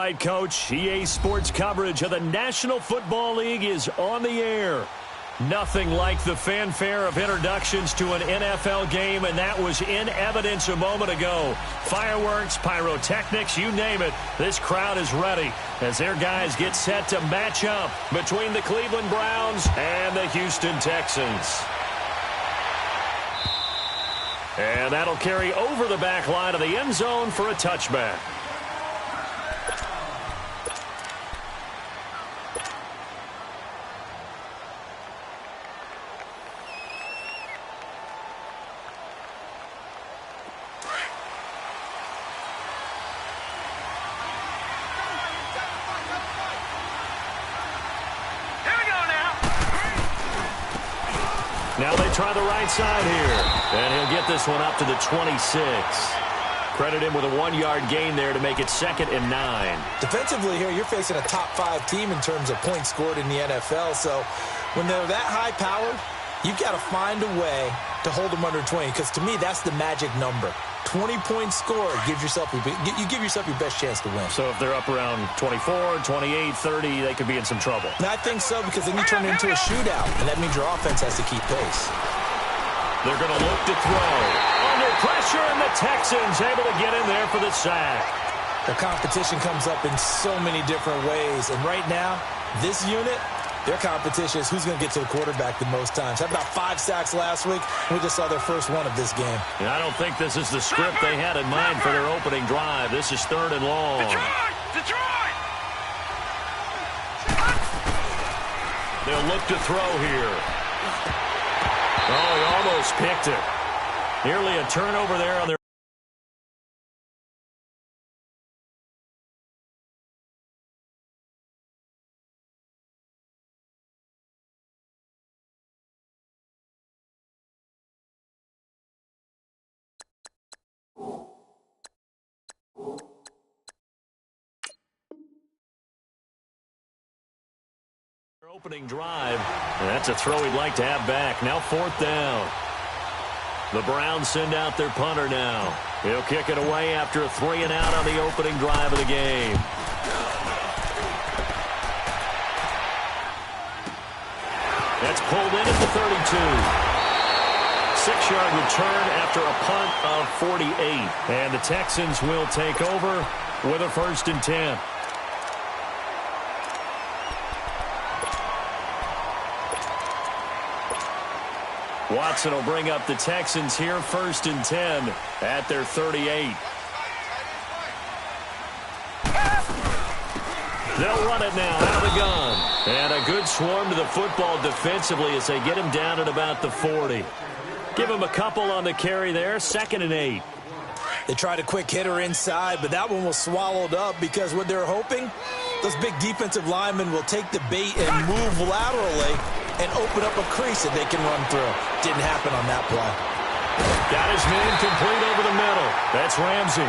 right, Coach. EA Sports coverage of the National Football League is on the air. Nothing like the fanfare of introductions to an NFL game, and that was in evidence a moment ago. Fireworks, pyrotechnics, you name it. This crowd is ready as their guys get set to match up between the Cleveland Browns and the Houston Texans. And that'll carry over the back line of the end zone for a touchback. Now they try the right side here, and he'll get this one up to the 26. Credit him with a 1-yard gain there to make it 2nd and 9. Defensively here, you're facing a top-5 team in terms of points scored in the NFL, so when they're that high-powered, you've got to find a way to hold them under 20, because to me, that's the magic number. 20 points scored, you give yourself your best chance to win. So if they're up around 24, 28, 30, they could be in some trouble. And I think so, because then you turn it into a shootout, and that means your offense has to keep pace. They're going to look to throw. Under pressure, and the Texans able to get in there for the sack. The competition comes up in so many different ways, and right now, this unit, their competition is who's going to get to the quarterback the most times. Had about 5 sacks last week. We just saw their first one of this game. And I don't think this is the script they had in mind for their opening drive. This is 3rd and long. Detroit! They'll look to throw here. Oh, he almost picked it. Nearly a turnover there on their opening drive. And that's a throw he'd like to have back. Now 4th down. The Browns send out their punter now. He'll kick it away after a 3 and out on the opening drive of the game. That's pulled in at the 32. 6-yard return after a punt of 48. And the Texans will take over with a 1st and 10. Watson will bring up the Texans here, 1st and 10 at their 38. They'll run it now out of the gun. And a good swarm to the football defensively as they get him down at about the 40. Give him a couple on the carry there, 2nd and 8. They tried a quick hitter inside, but that one was swallowed up because what they're hoping, those big defensive linemen will take the bait and move laterally and open up a crease that they can run through. Didn't happen on that play. Got his man complete over the middle. That's Ramsey.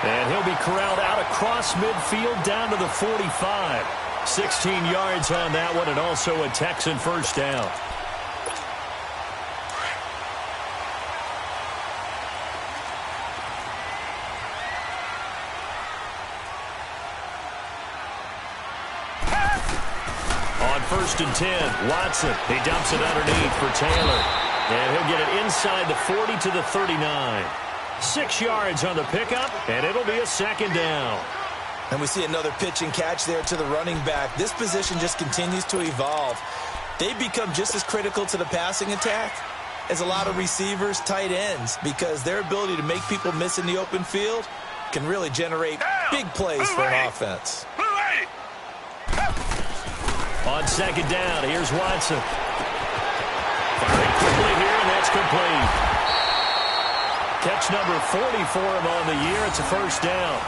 And he'll be corralled out across midfield down to the 45. 16 yards on that one, and also a Texan 1st down. On 1st and 10, Watson. He dumps it underneath for Taylor. And he'll get it inside the 40 to the 39. 6 yards on the pickup, and it'll be a 2nd down. And we see another pitch and catch there to the running back. This position just continues to evolve. They become just as critical to the passing attack as a lot of receivers, tight ends, because their ability to make people miss in the open field can really generate big plays for an offense. On 2nd down, here's Watson. Firing quickly here, and that's complete. Catch number 40 for him on the year. It's a 1st down.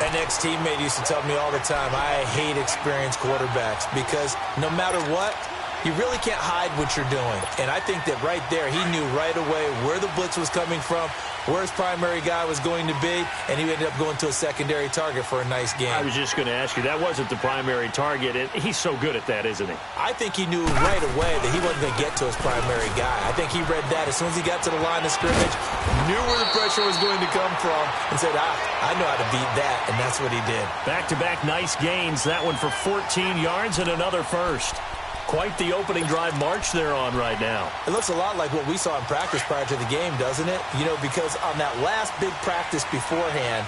An ex-teammate used to tell me all the time, I hate experienced quarterbacks because no matter what, You really can't hide what you're doing. And I think that right there, he knew right away where the blitz was coming from, where his primary guy was going to be, and he ended up going to a secondary target for a nice game. I was just going to ask you, that wasn't the primary target. He's so good at that, isn't he? I think he knew right away that he wasn't going to get to his primary guy. I think he read that as soon as he got to the line of scrimmage, knew where the pressure was going to come from, and said, I know how to beat that, and that's what he did. Back-to-back nice gains, that one for 14 yards and another first. Quite the opening drive march they're on right now. It looks a lot like what we saw in practice prior to the game, doesn't it? You know, because on that last big practice beforehand,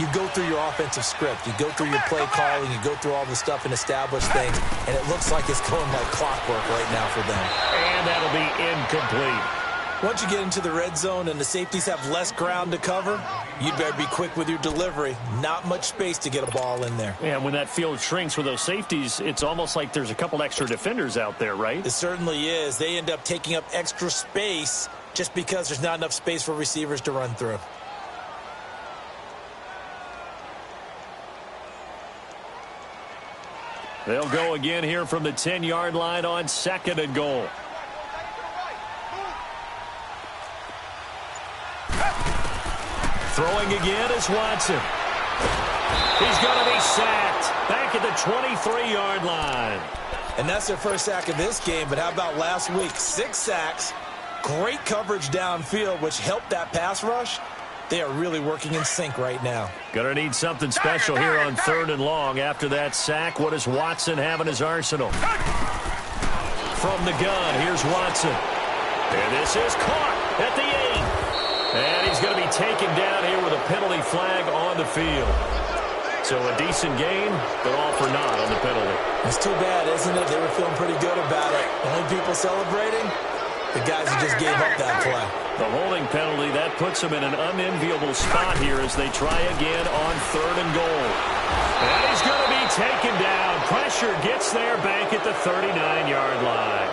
you go through your offensive script. You go through your play calling. You go through all the stuff and establish things. And it looks like it's going like clockwork right now for them. And that'll be incomplete. Once you get into the red zone and the safeties have less ground to cover, you'd better be quick with your delivery. Not much space to get a ball in there. Yeah, when that field shrinks with those safeties, it's almost like there's a couple extra defenders out there, right? It certainly is. They end up taking up extra space just because there's not enough space for receivers to run through. They'll go again here from the 10-yard line on 2nd and goal. Throwing again is Watson. He's going to be sacked back at the 23-yard line. And that's their first sack of this game, but how about last week? 6 sacks, great coverage downfield, which helped that pass rush. They are really working in sync right now. Going to need something special here on 3rd and long. After that sack, what does Watson have in his arsenal? From the gun, here's Watson. And this is caught at the 8. And he's going to be taken down here with a penalty flag on the field. So a decent game, but all for naught on the penalty. It's too bad, isn't it? They were feeling pretty good about it. The only people celebrating, the guys who just gave up that play. The holding penalty, that puts them in an unenviable spot here as they try again on 3rd and goal. And he's going to be taken down. Pressure gets there back at the 39-yard line.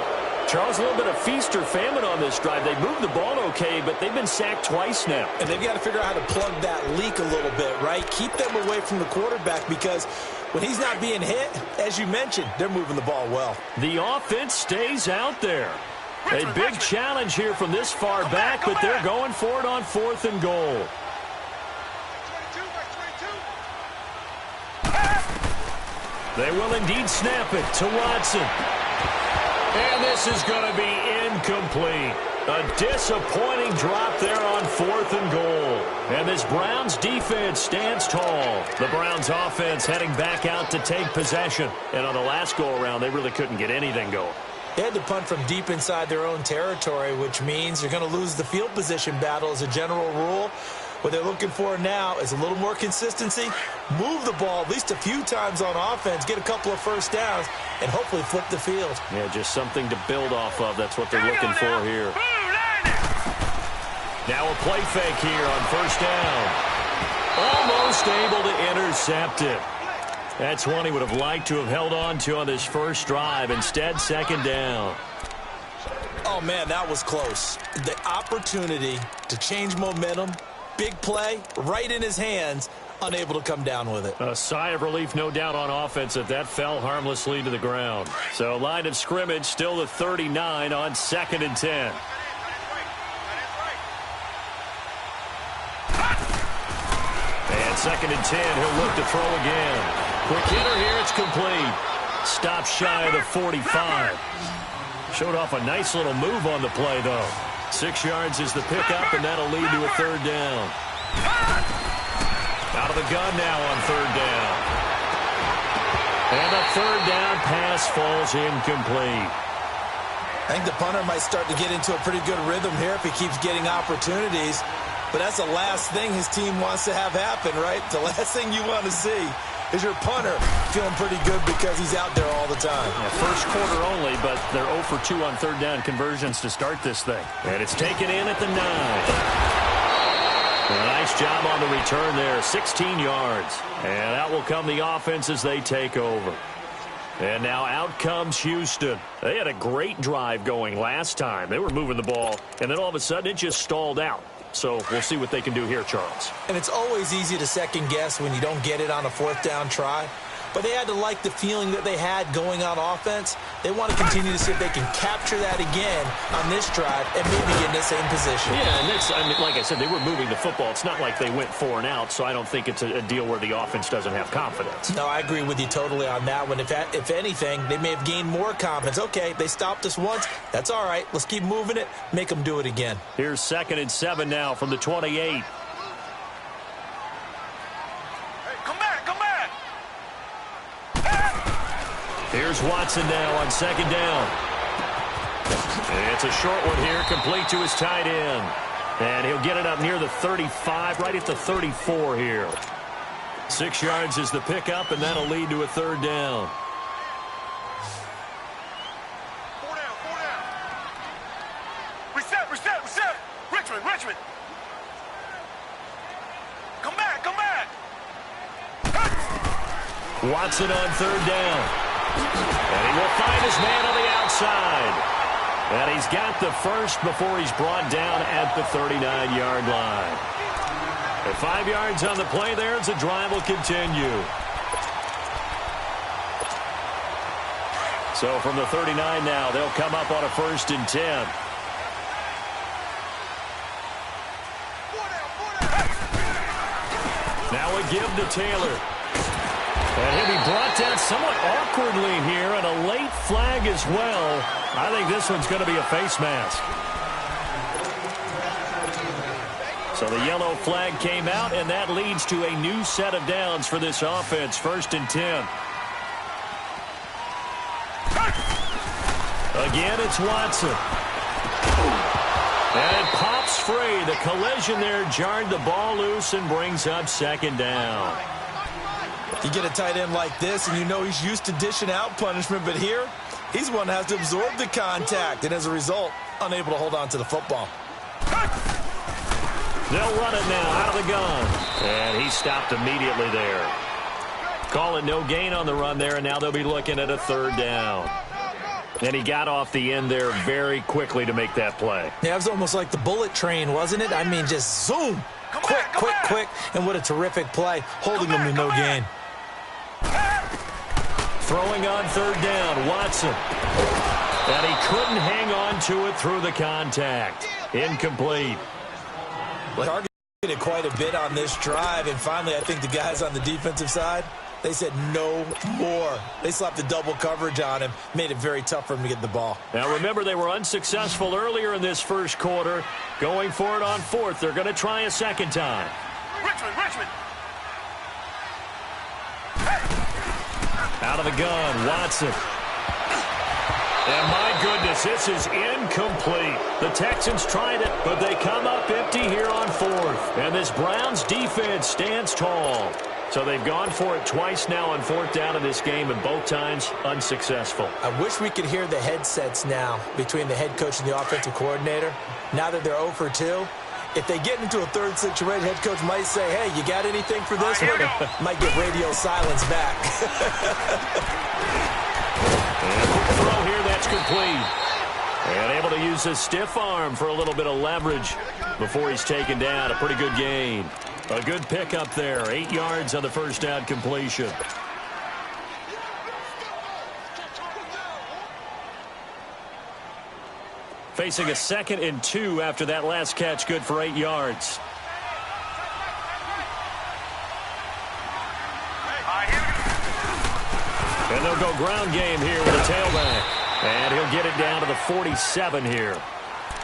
Charles, a little bit of feast or famine on this drive. They moved the ball okay, but they've been sacked twice now. And they've got to figure out how to plug that leak a little bit, right? Keep them away from the quarterback because when he's not being hit, as you mentioned, they're moving the ball well. The offense stays out there. A big challenge here from this far back, but they're going for it on 4th and goal. They will indeed snap it to Watson. And this is going to be incomplete. A disappointing drop there on 4th and goal. And this Browns defense stands tall. The Browns offense heading back out to take possession. And on the last go-around, they really couldn't get anything going. They had to punt from deep inside their own territory, which means you're going to lose the field position battle as a general rule. What they're looking for now is a little more consistency, move the ball at least a few times on offense, get a couple of first downs, and hopefully flip the field. Yeah, just something to build off of. That's what they're looking for here. Now a play fake here on 1st down. Almost able to intercept it. That's one he would have liked to have held on to on this first drive. Instead, 2nd down. Oh, man, that was close. The opportunity to change momentum, big play, right in his hands, unable to come down with it. A sigh of relief, no doubt, on offense that fell harmlessly to the ground. So line of scrimmage, still the 39 on 2nd and 10. And 2nd and 10, he'll look to throw again. Quick hitter here, it's complete. Stop shy of the 45. Showed off a nice little move on the play, though. 6 yards is the pickup, and that'll lead to a 3rd down. Out of the gun now on 3rd down. And the 3rd down pass falls incomplete. I think the punter might start to get into a pretty good rhythm here if he keeps getting opportunities. But that's the last thing his team wants to have happen, right? The last thing you want to see is your punter feeling pretty good because he's out there all the time. Yeah, first quarter only, but they're 0 for 2 on 3rd down conversions to start this thing. And it's taken in at the 9. A nice job on the return there, 16 yards. And out will come the offense as they take over. And now out comes Houston. They had a great drive going last time. They were moving the ball, and then all of a sudden it just stalled out. So we'll see what they can do here, Charles. And it's always easy to second guess when you don't get it on a 4th down try. but they had to like the feeling that they had going on offense. They want to continue to see if they can capture that again on this drive and maybe get in the same position. Yeah, and that's, I mean, like I said, they were moving the football. It's not like they went 4 and out, so I don't think it's a deal where the offense doesn't have confidence. No, I agree with you totally on that one. If anything, they may have gained more confidence. Okay, they stopped us once. That's all right. Let's keep moving it. Make them do it again. Here's 2nd and 7 now from the 28. Here's Watson now on 2nd down. It's a short one here, complete to his tight end. And he'll get it up near the 35, right at the 34 here. 6 yards is the pickup, and that'll lead to a 3rd down. 4 down, 4 down. Reset. Richmond. Come back. Watson on 3rd down. And he will find his man on the outside. And he's got the first before he's brought down at the 39-yard line. At 5 yards on the play there, as the drive will continue. So from the 39 now, they'll come up on a 1st and 10. Now a give to Taylor. And he'll be brought down somewhat awkwardly here, and a late flag as well. I think this one's going to be a face mask. So the yellow flag came out, and that leads to a new set of downs for this offense. 1st and 10. Again, it's Watson. And it pops free. The collision there jarred the ball loose and brings up 2nd down. You get a tight end like this, and you know he's used to dishing out punishment, but here, he's one that has to absorb the contact, and as a result, unable to hold on to the football. They'll run it now out of the gun. And he stopped immediately there. Call it no gain on the run there, and now they'll be looking at a 3rd down. And he got off the end there very quickly to make that play. Yeah, it was almost like the bullet train, wasn't it? I mean, just zoom. Quick. And what a terrific play, holding them to no gain. Throwing on 3rd down, Watson. And he couldn't hang on to it through the contact. Incomplete. Targeted quite a bit on this drive, and finally I think the guys on the defensive side, they said no more. They slapped the double coverage on him, made it very tough for him to get the ball. Now remember, they were unsuccessful earlier in this 1st quarter. Going for it on 4th. They're going to try a 2nd time. Richmond. Out of the gun, Watson. And my goodness, this is incomplete. The Texans tried it, but they come up empty here on 4th. And this Browns defense stands tall. So they've gone for it twice now on 4th down in this game, and both times unsuccessful. I wish we could hear the headsets now between the head coach and the offensive coordinator. Now that they're 0 for 2, if they get into a 3rd situation, head coach might say, hey, you got anything for this one? Might get radio silence back. And throw here, that's complete. And able to use his stiff arm for a little bit of leverage before he's taken down. A pretty good gain. A good pickup there. 8 yards on the 1st down completion. Facing a 2nd and 2 after that last catch, good for 8 yards. And they'll go ground game here with a tailback. And he'll get it down to the 47 here.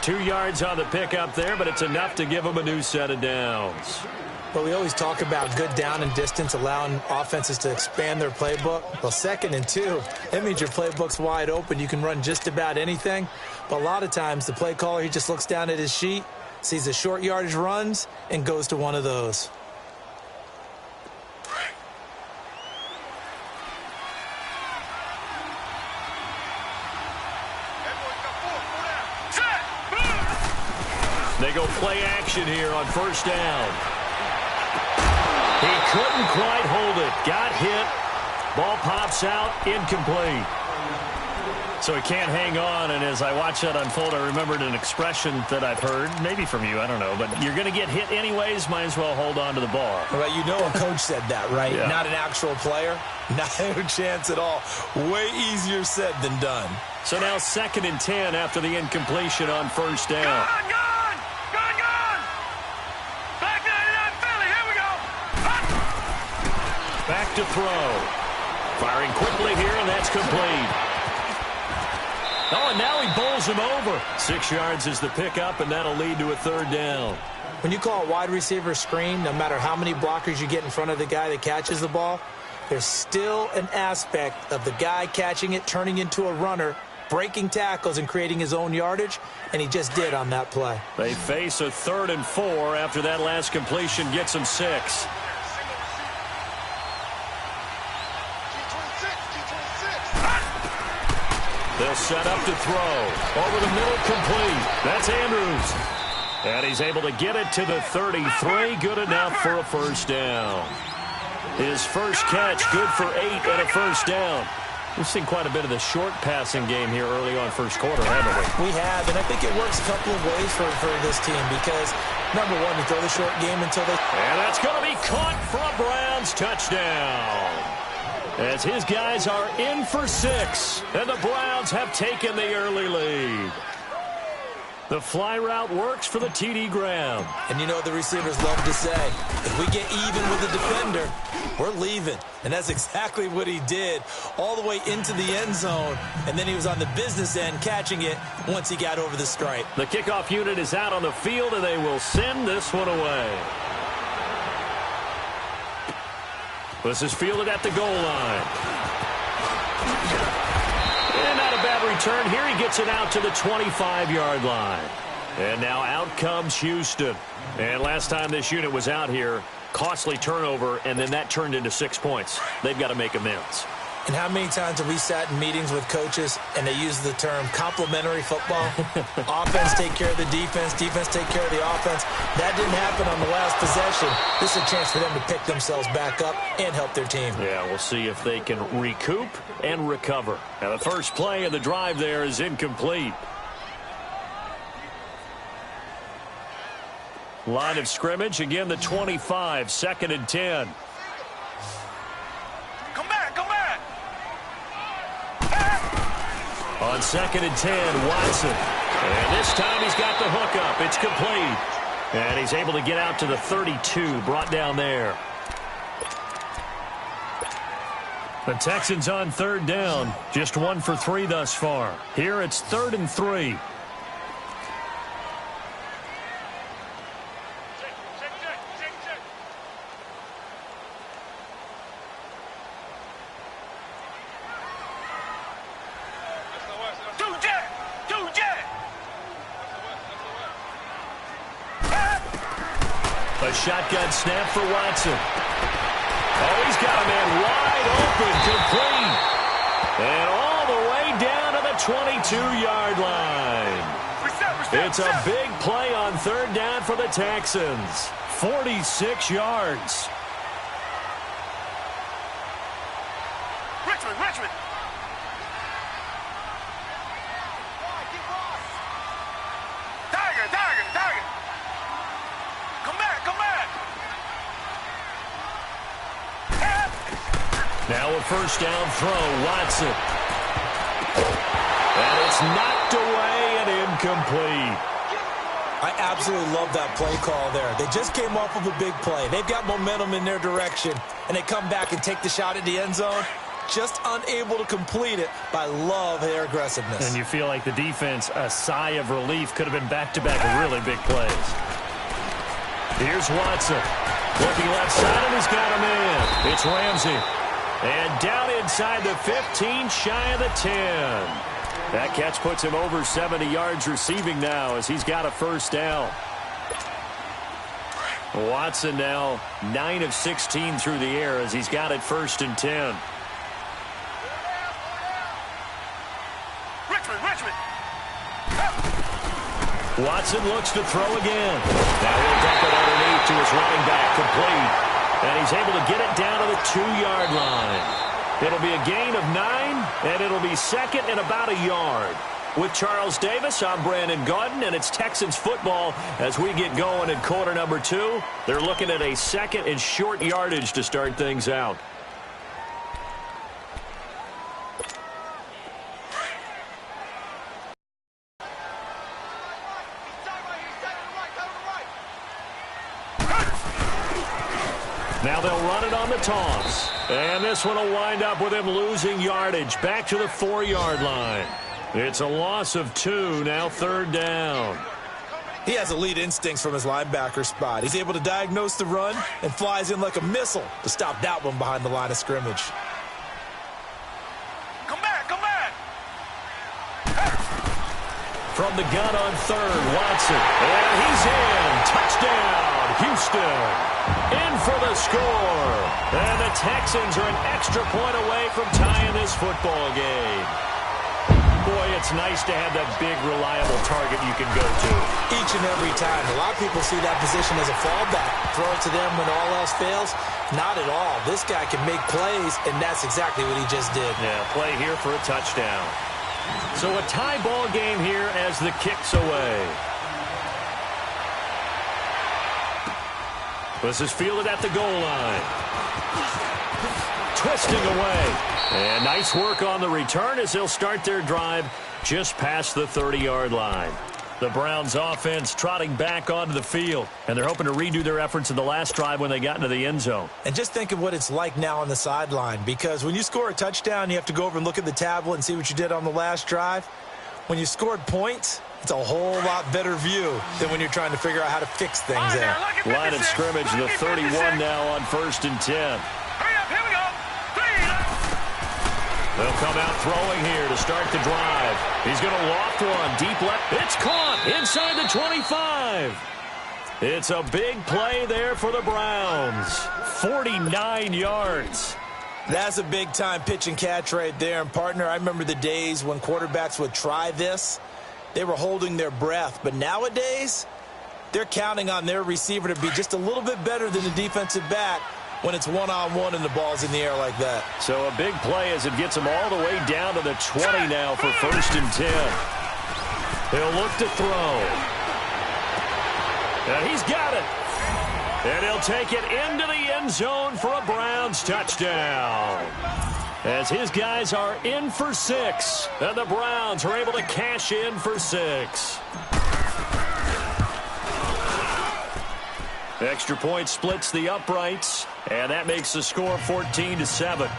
2 yards on the pickup there, but it's enough to give him a new set of downs. But we always talk about good down and distance, allowing offenses to expand their playbook. Well, 2nd and 2, that means your playbook's wide open. You can run just about anything. But a lot of times, the play caller, he just looks down at his sheet, sees the short yardage runs, and goes to one of those. They go play action here on 1st down. He couldn't quite hold it. Got hit. Ball pops out. Incomplete. So he can't hang on, and as I watch that unfold, I remembered an expression that I've heard, maybe from you, I don't know, but you're going to get hit anyways, might as well hold on to the ball. Well, you know a coach said that, right? Yeah. Not an actual player. Not a chance at all. Way easier said than done. So now 2nd and 10 after the incompletion on first down. Gone! Back 99 Philly, here we go! Back to throw. Firing quickly here, and that's complete. Oh, and now he bowls him over. 6 yards is the pickup, and that'll lead to a 3rd down. When you call a wide receiver screen, no matter how many blockers you get in front of the guy that catches the ball, there's still an aspect of the guy catching it, turning into a runner, breaking tackles and creating his own yardage, and he just did on that play. They face a 3rd and 4 after that last completion gets him 6. They'll set up to throw. Over the middle, complete. That's Andrews. And he's able to get it to the 33. Good enough for a 1st down. His first catch, good for 8 and a 1st down. We've seen quite a bit of the short passing game here early on first quarter, haven't we? We have, and I think it works a couple of ways for this team because, number one, you throw the short game until they... And that's going to be caught for a Browns touchdown. As his guys are in for 6, and the Browns have taken the early lead. The fly route works for the TD Graham. And you know what the receivers love to say? If we get even with the defender, we're leaving. And that's exactly what he did all the way into the end zone. And then he was on the business end catching it once he got over the stripe. The kickoff unit is out on the field, and they will send this one away. This is fielded at the goal line. And not a bad return here. He gets it out to the 25-yard line. And now out comes Houston. And last time this unit was out here, costly turnover, and then that turned into 6 points. They've got to make amends. And how many times have we sat in meetings with coaches and they use the term complementary football? Offense take care of the defense, defense take care of the offense. That didn't happen on the last possession. This is a chance for them to pick themselves back up and help their team. Yeah, we'll see if they can recoup and recover. Now, the first play of the drive there is incomplete. Line of scrimmage, again, the 25, 2nd and 10. Come back! On 2nd and 10, Watson. And this time he's got the hook up. It's complete. And he's able to get out to the 32, brought down there. The Texans on 3rd down. Just 1 for 3 thus far. Here it's 3rd and 3. A shotgun snap for Watson. Oh, he's got a man wide open, complete. And all the way down to the 22-yard line. It's a big play on 3rd down for the Texans. 46 yards. Richmond. Tiger. Come back. Now a 1st down throw, Watson. And it's knocked away and incomplete. I absolutely love that play call there. They just came off of a big play. They've got momentum in their direction, and they come back and take the shot at the end zone. Just unable to complete it, but I love their aggressiveness. And you feel like the defense, a sigh of relief, could have been back-to-back really big plays. Here's Watson. Looking left side, and he's got a man. It's Ramsey. And down inside the 15, shy of the 10. That catch puts him over 70 yards receiving now as he's got a 1st down. Watson now 9 of 16 through the air as he's got it 1st and 10. Richmond. Watson looks to throw again. Now he'll dump it underneath to his running back, complete. And he's able to get it down to the 2-yard line. It'll be a gain of 9, and it'll be second and about a yard. With Charles Davis, I'm Brandon Gaudin, and it's Texans football as we get going in quarter number 2. They're looking at a second and short yardage to start things out. Now they'll run it on the toss. And this one will wind up with him losing yardage back to the 4-yard line. It's a loss of 2, now third down. He has elite instincts from his linebacker spot. He's able to diagnose the run and flies in like a missile to stop that one behind the line of scrimmage. Come back, come back. From the gun on third, Watson. And he's in. Touchdown, Houston. In for the score. And the Texans are an extra point away from tying this football game. Boy, it's nice to have that big, reliable target you can go to. Each and every time. A lot of people see that position as a fallback. Throw it to them when all else fails. Not at all. This guy can make plays, and that's exactly what he just did. Yeah, play here for a touchdown. So a tie ball game here as the kick's away. This is fielded at the goal line. Twisting away. And nice work on the return as they'll start their drive just past the 30-yard line. The Browns offense trotting back onto the field, and they're hoping to redo their efforts in the last drive when they got into the end zone. And just think of what it's like now on the sideline, because when you score a touchdown, you have to go over and look at the tablet and see what you did on the last drive. When you scored points, it's a whole lot better view than when you're trying to figure out how to fix things there. Line of scrimmage, the 31 now on 1st and 10. Hurry up, here we go. 3. They'll come out throwing here to start the drive. He's going to loft one deep left. It's caught inside the 25. It's a big play there for the Browns. 49 yards. That's a big-time pitch and catch right there. And, partner, I remember the days when quarterbacks would try this. They were holding their breath. But nowadays, they're counting on their receiver to be just a little bit better than the defensive back when it's one-on-one and the ball's in the air like that. So a big play as it gets him all the way down to the 20 now for 1st and 10. He'll look to throw. And he's got it. And he'll take it into the end zone for a Browns touchdown. As his guys are in for 6. And the Browns are able to cash in for 6. Extra point splits the uprights, and that makes the score 14-7.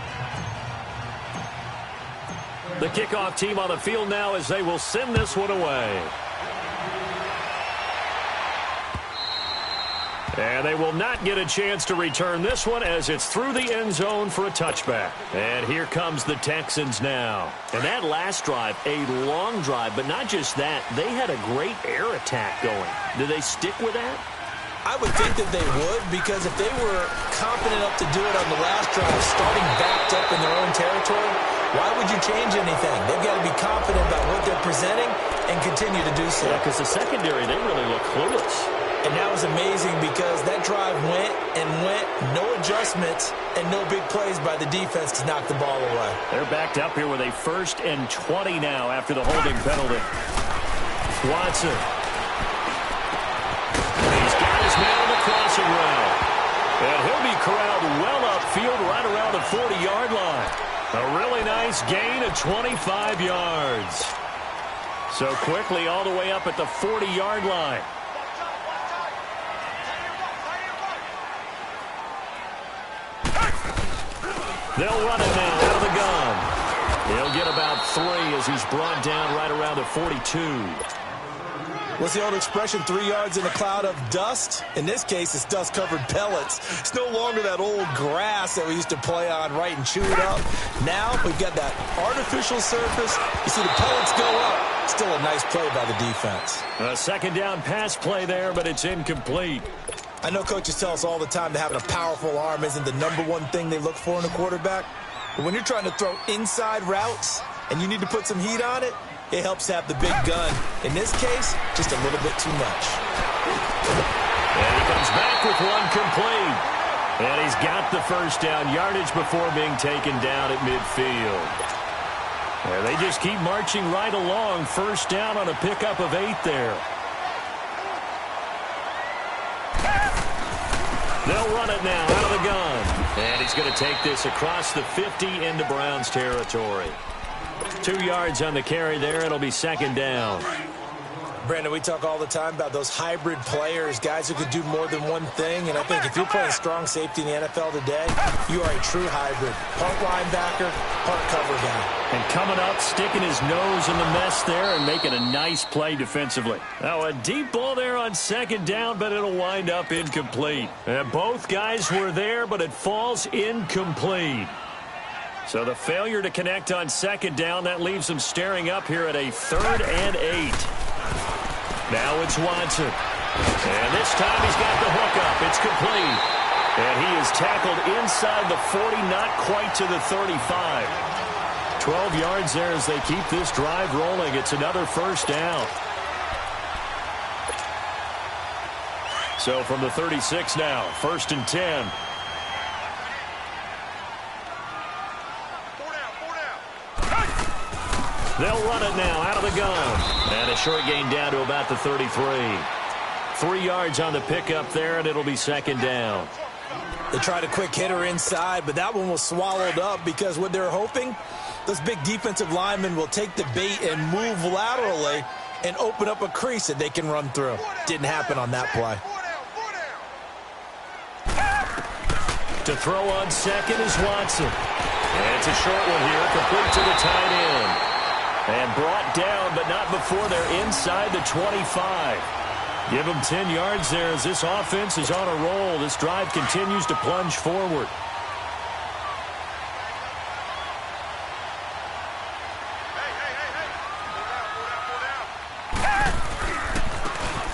The kickoff team on the field now as they will send this one away. And they will not get a chance to return this one as it's through the end zone for a touchback. And here comes the Texans now. And that last drive, a long drive, but not just that. They had a great air attack going. Do they stick with that? I would think that they would, because if they were confident enough to do it on the last drive, starting backed up in their own territory, why would you change anything? They've got to be confident about what they're presenting and continue to do so. Yeah, because the secondary, they really look clueless. And that was amazing because that drive went and went, no adjustments, and no big plays by the defense to knock the ball away. They're backed up here with a 1st and 20 now after the holding penalty. Watson. He's got his man on the crossing route. And he'll be corralled well upfield right around the 40-yard line. A really nice gain of 25 yards. So quickly all the way up at the 40-yard line. They'll run it now out of the gun. He'll get about 3 as he's brought down right around the 42. What's the old expression, 3 yards in a cloud of dust? In this case, it's dust-covered pellets. It's no longer that old grass that we used to play on, right, and chew it up. Now we've got that artificial surface. You see the pellets go up. Still a nice play by the defense. A 2nd down pass play there, but it's incomplete. I know coaches tell us all the time that having a powerful arm isn't the #1 thing they look for in a quarterback. But when you're trying to throw inside routes and you need to put some heat on it, it helps have the big gun. In this case, just a little bit too much. And he comes back with one complete. And he's got the first down, yardage before being taken down at midfield. And they just keep marching right along. First down on a pickup of 8 there. They'll run it now out of the gun. And he's going to take this across the 50 into Browns territory. 2 yards on the carry there. It'll be second down. Brandon, we talk all the time about those hybrid players, guys who could do more than one thing. And I think if you're playing strong safety in the NFL today, you are a true hybrid. Part linebacker, part cover guy. And coming up, sticking his nose in the mess there and making a nice play defensively. Now, a deep ball there on second down, but it'll wind up incomplete. And both guys were there, but it falls incomplete. So the failure to connect on second down, that leaves them staring up here at a 3rd and 8. Now it's Watson. And this time he's got the hook up. It's complete. And he is tackled inside the 40, not quite to the 35. 12 yards there as they keep this drive rolling. It's another first down. So from the 36 now, 1st and 10. They'll run it now out of the gun. And a short gain down to about the 33. 3 yards on the pickup there, and it'll be second down. They tried a quick hitter inside, but that one was swallowed up because what they're hoping, those big defensive linemen will take the bait and move laterally and open up a crease that they can run through. Didn't happen on that play. To throw on second is Watson. And it's a short one here, complete to the tight end. And brought down, but not before they're inside the 25. Give them 10 yards there as this offense is on a roll. This drive continues to plunge forward.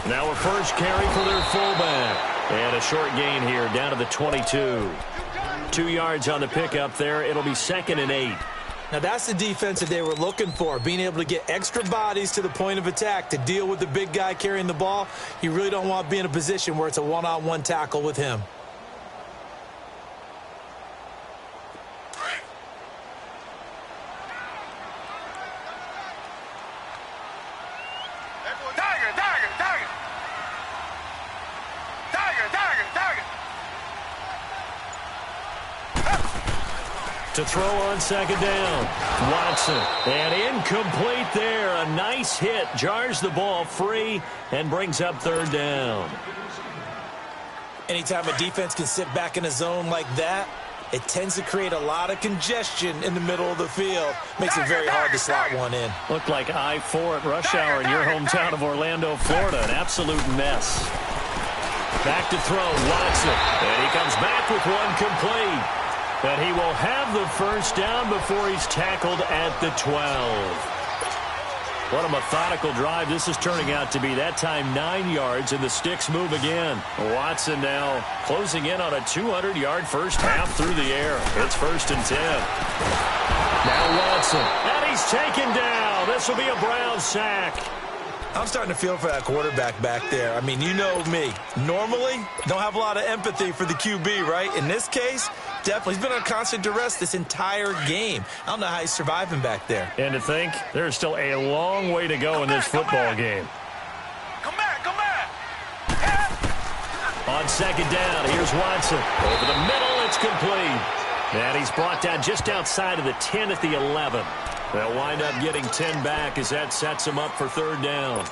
Now a first carry for their fullback. And a short gain here down to the 22. 2 yards on the pickup there. It'll be 2nd and 8. Now, that's the defense that they were looking for, being able to get extra bodies to the point of attack to deal with the big guy carrying the ball. You really don't want to be in a position where it's a one-on-one tackle with him. To throw on second down, Watson. And incomplete there. A nice hit. Jars the ball free and brings up 3rd down. Anytime a defense can sit back in a zone like that, it tends to create a lot of congestion in the middle of the field. Makes it very hard to slot one in. Looked like I-4 at rush hour in your hometown of Orlando, Florida. An absolute mess. Back to throw, Watson. And he comes back with one complete. And he will have the first down before he's tackled at the 12. What a methodical drive this is turning out to be. That time 9 yards, and the sticks move again. Watson now closing in on a 200-yard first half through the air. It's 1st and 10. Now Watson. And he's taken down. This will be a Brown sack. I'm starting to feel for that quarterback back there. I mean, you know me. Normally, don't have a lot of empathy for the QB, right? In this case, definitely. He's been on constant duress this entire game. I don't know how he's surviving back there. And to think, there's still a long way to go in this football game. Come back. On second down, here's Watson. Over the middle, it's complete. And he's brought down just outside of the 10 at the 11. They'll wind up getting 10 back as that sets him up for 3rd down.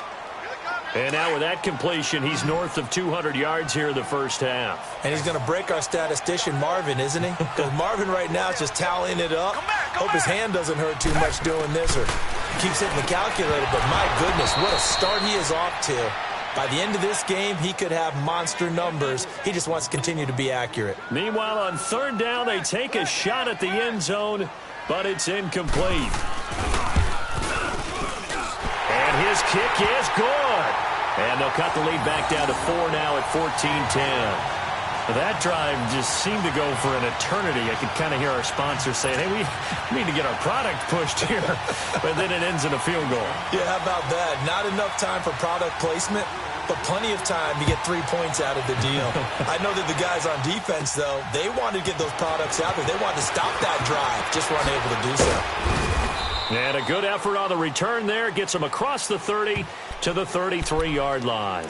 And now with that completion, he's north of 200 yards here in the first half. And he's going to break our statistician, Marvin, isn't he? Because Marvin right now is just tallying it up. Hope his hand doesn't hurt too much doing this or keeps hitting the calculator. But my goodness, what a start he is off to. By the end of this game, he could have monster numbers. He just wants to continue to be accurate. Meanwhile, on 3rd down, they take a shot at the end zone, but it's incomplete. And his kick is good. And they'll cut the lead back down to 4 now at 14-10. That drive just seemed to go for an eternity. I could kind of hear our sponsors saying, hey, we need to get our product pushed here. But then it ends in a field goal. Yeah, how about that? Not enough time for product placement. but plenty of time to get 3 points out of the deal. I know that the guys on defense, though, they wanted to get those products out there. They wanted to stop that drive, just weren't able to do so. And a good effort on the return there gets them across the 30 to the 33-yard line.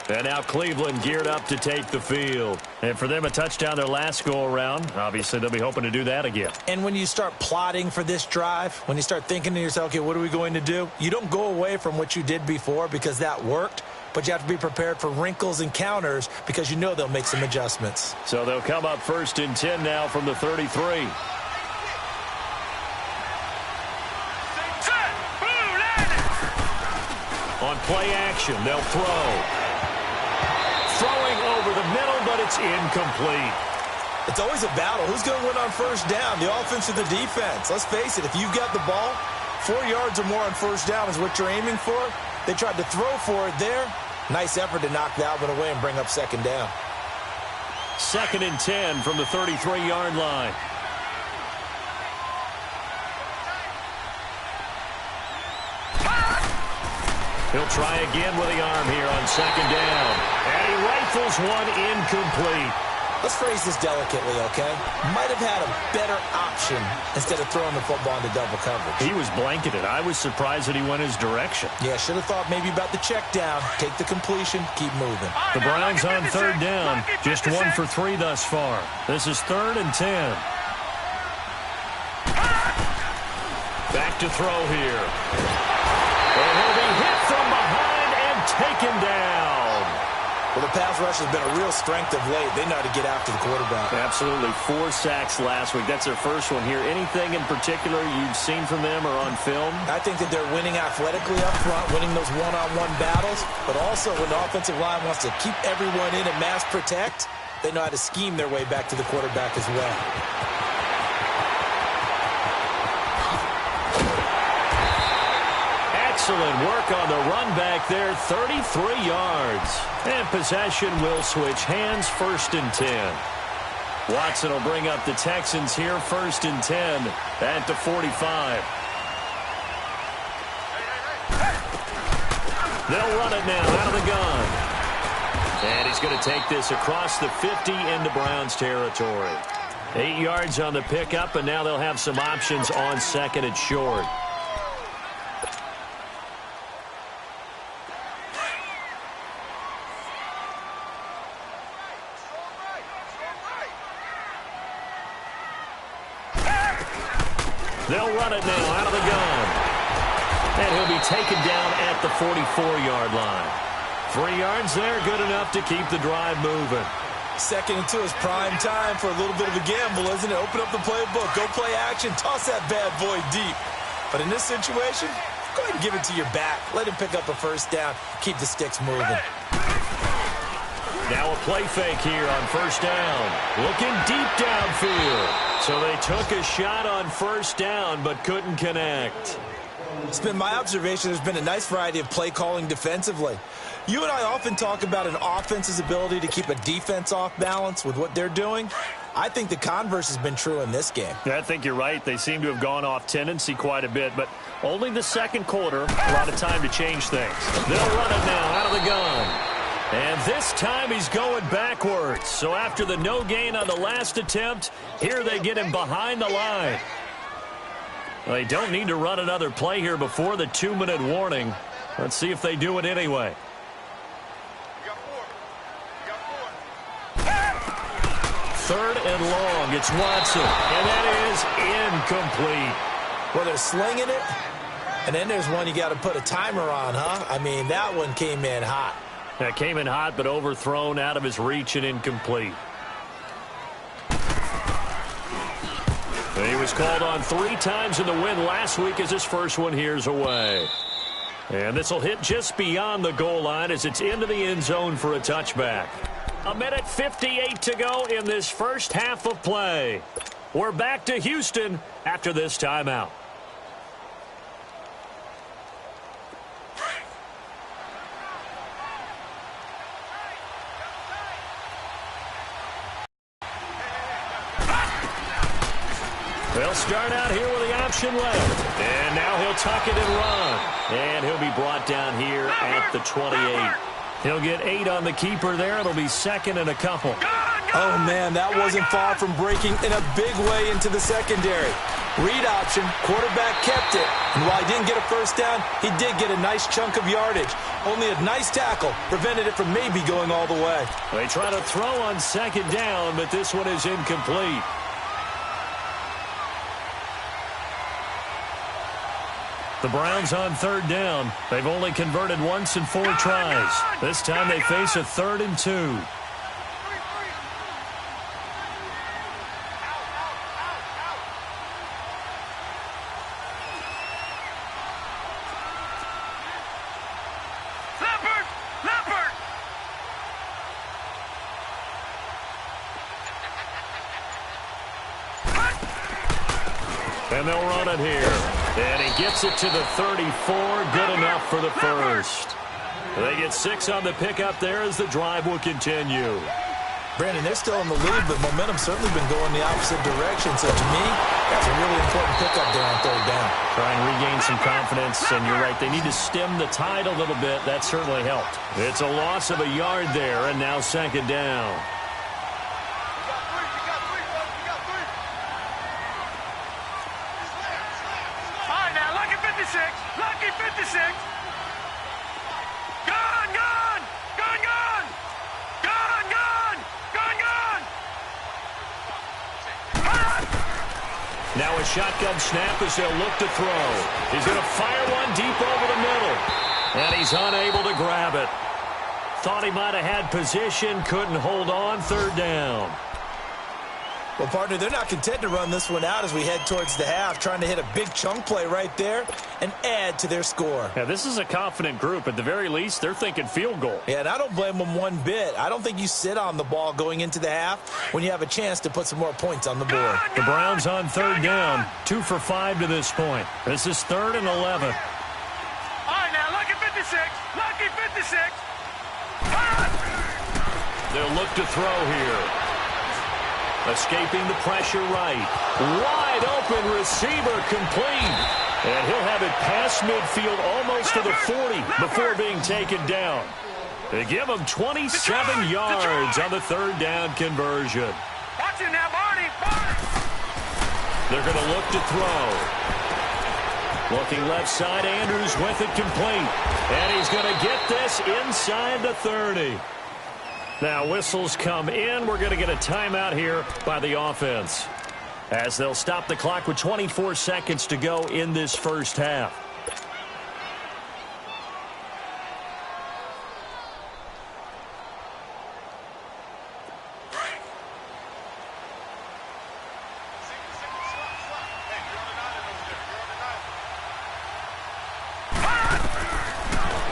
And now Cleveland geared up to take the field. And for them, a touchdown their last go-around. Obviously, they'll be hoping to do that again. And when you start plotting for this drive, when you start thinking to yourself, okay, what are we going to do? You don't go away from what you did before because that worked, but you have to be prepared for wrinkles and counters because you know they'll make some adjustments. So they'll come up 1st and 10 now from the 33. On play action, they'll throw. Throwing over the middle, but it's incomplete. It's always a battle. Who's going to win on 1st down, the offense or the defense? Let's face it, if you've got the ball, 4 yards or more on 1st down is what you're aiming for. They tried to throw for it there. Nice effort to knock that one away and bring up 2nd down. 2nd and 10 from the 33-yard line. He'll try again with the arm here on 2nd down. And he rifles one incomplete. Let's phrase this delicately, okay? Might have had a better option instead of throwing the football into double coverage. He was blanketed. I was surprised that he went his direction. Yeah, should have thought maybe about the check down. Take the completion, keep moving. The Browns on 3rd down. Just 1 for 3 thus far. This is 3rd and 10. Back to throw here. And he'll be hit from behind and taken down. Well, the pass rush has been a real strength of late. They know how to get after the quarterback. Absolutely. 4 sacks last week. That's their first one here. Anything in particular you've seen from them or on film? I think that they're winning athletically up front, winning those one-on-one battles, but also when the offensive line wants to keep everyone in and mass protect, they know how to scheme their way back to the quarterback as well. Excellent work on the run back there, 33 yards. And possession will switch hands, 1st and 10. Watson will bring up the Texans here, 1st and 10 at the 45. They'll run it now out of the gun. And he's going to take this across the 50 into Browns territory. 8 yards on the pickup, and now they'll have some options on 2nd and short. They'll run it now out of the gun. And he'll be taken down at the 44-yard line. 3 yards there, good enough to keep the drive moving. 2nd and 2 is prime time for a little bit of a gamble, isn't it? Open up the playbook, go play action, toss that bad boy deep. But in this situation, go ahead and give it to your back. Let him pick up a 1st down, keep the sticks moving. Now a play fake here on 1st down. Looking deep downfield. So they took a shot on 1st down, but couldn't connect. It's been my observation there's been a nice variety of play calling defensively. You and I often talk about an offense's ability to keep a defense off balance with what they're doing. I think the converse has been true in this game. Yeah, I think you're right. They seem to have gone off tendency quite a bit, but only the 2nd quarter, a lot of time to change things. They'll run it now out of the gun. And this time he's going backwards. So after the no gain on the last attempt, here they get him behind the line. Well, they don't need to run another play here before the 2-minute warning. Let's see if they do it anyway. 3rd and long. It's Watson. And that is incomplete. Well, they're slinging it. And then there's one you got to put a timer on, huh? I mean, that one came in hot. That came in hot, but overthrown, out of his reach, and incomplete. He was called on 3 times in the win last week as his first one here's away. And this will hit just beyond the goal line as it's into the end zone for a touchback. 1:58 to go in this first half of play. We're back to Houston after this timeout. They'll start out here with the option left. And now he'll tuck it and run. And he'll be brought down here at the 28. He'll get 8 on the keeper there. It'll be second and a couple. Oh, man, that wasn't far from breaking in a big way into the secondary. Read option, quarterback kept it. And while he didn't get a first down, he did get a nice chunk of yardage. Only a nice tackle prevented it from maybe going all the way. They try to throw on second down, but this one is incomplete. The Browns on third down. They've only converted once in 4 tries. This time they face a 3rd and 2. And they'll run it here. And he gets it to the 34. Good enough for the first. They get 6 on the pickup there as the drive will continue. Brandon, they're still in the lead, but momentum's certainly been going the opposite direction. So to me, that's a really important pickup there on third down. Try and regain some confidence, and you're right. They need to stem the tide a little bit. That certainly helped. It's a loss of a yard there, and now second down. Lucky 56. Gone, gone, gone, gone. Gone, gone, gone, gone. Now a shotgun snap as they'll look to throw. He's going to fire one deep over the middle. And he's unable to grab it. Thought he might have had position, couldn't hold on, third down. Well, partner, they're not content to run this one out as we head towards the half, trying to hit a big chunk play right there and add to their score. Yeah, this is a confident group. At the very least, they're thinking field goal. Yeah, and I don't blame them one bit. I don't think you sit on the ball going into the half when you have a chance to put some more points on the board. The Browns on third down, 2 for 5 to this point. This is 3rd and 11. All right, now, lucky 56. Lucky 56. They'll look to throw here. Escaping the pressure right. Wide open receiver complete. And he'll have it past midfield almost to the 40 before being taken down. They give him 27 yards on the third down conversion. Watch it now, Barney. They're going to look to throw. Looking left side, Andrews with it complete. And he's going to get this inside the 30. Now whistles come in. We're going to get a timeout here by the offense, as they'll stop the clock with 24 seconds to go in this first half.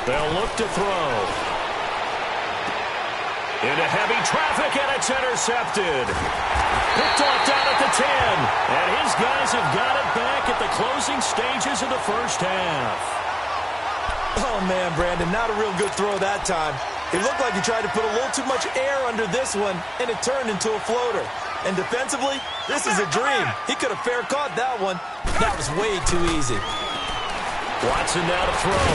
They'll look to throw. Into heavy traffic, and it's intercepted. Picked off down at the 10. And his guys have got it back at the closing stages of the first half. Oh, man, Brandon, not a real good throw that time. It looked like he tried to put a little too much air under this one, and it turned into a floater. And defensively, this is a dream. He could have fair caught that one. That was way too easy. Watson now to throw.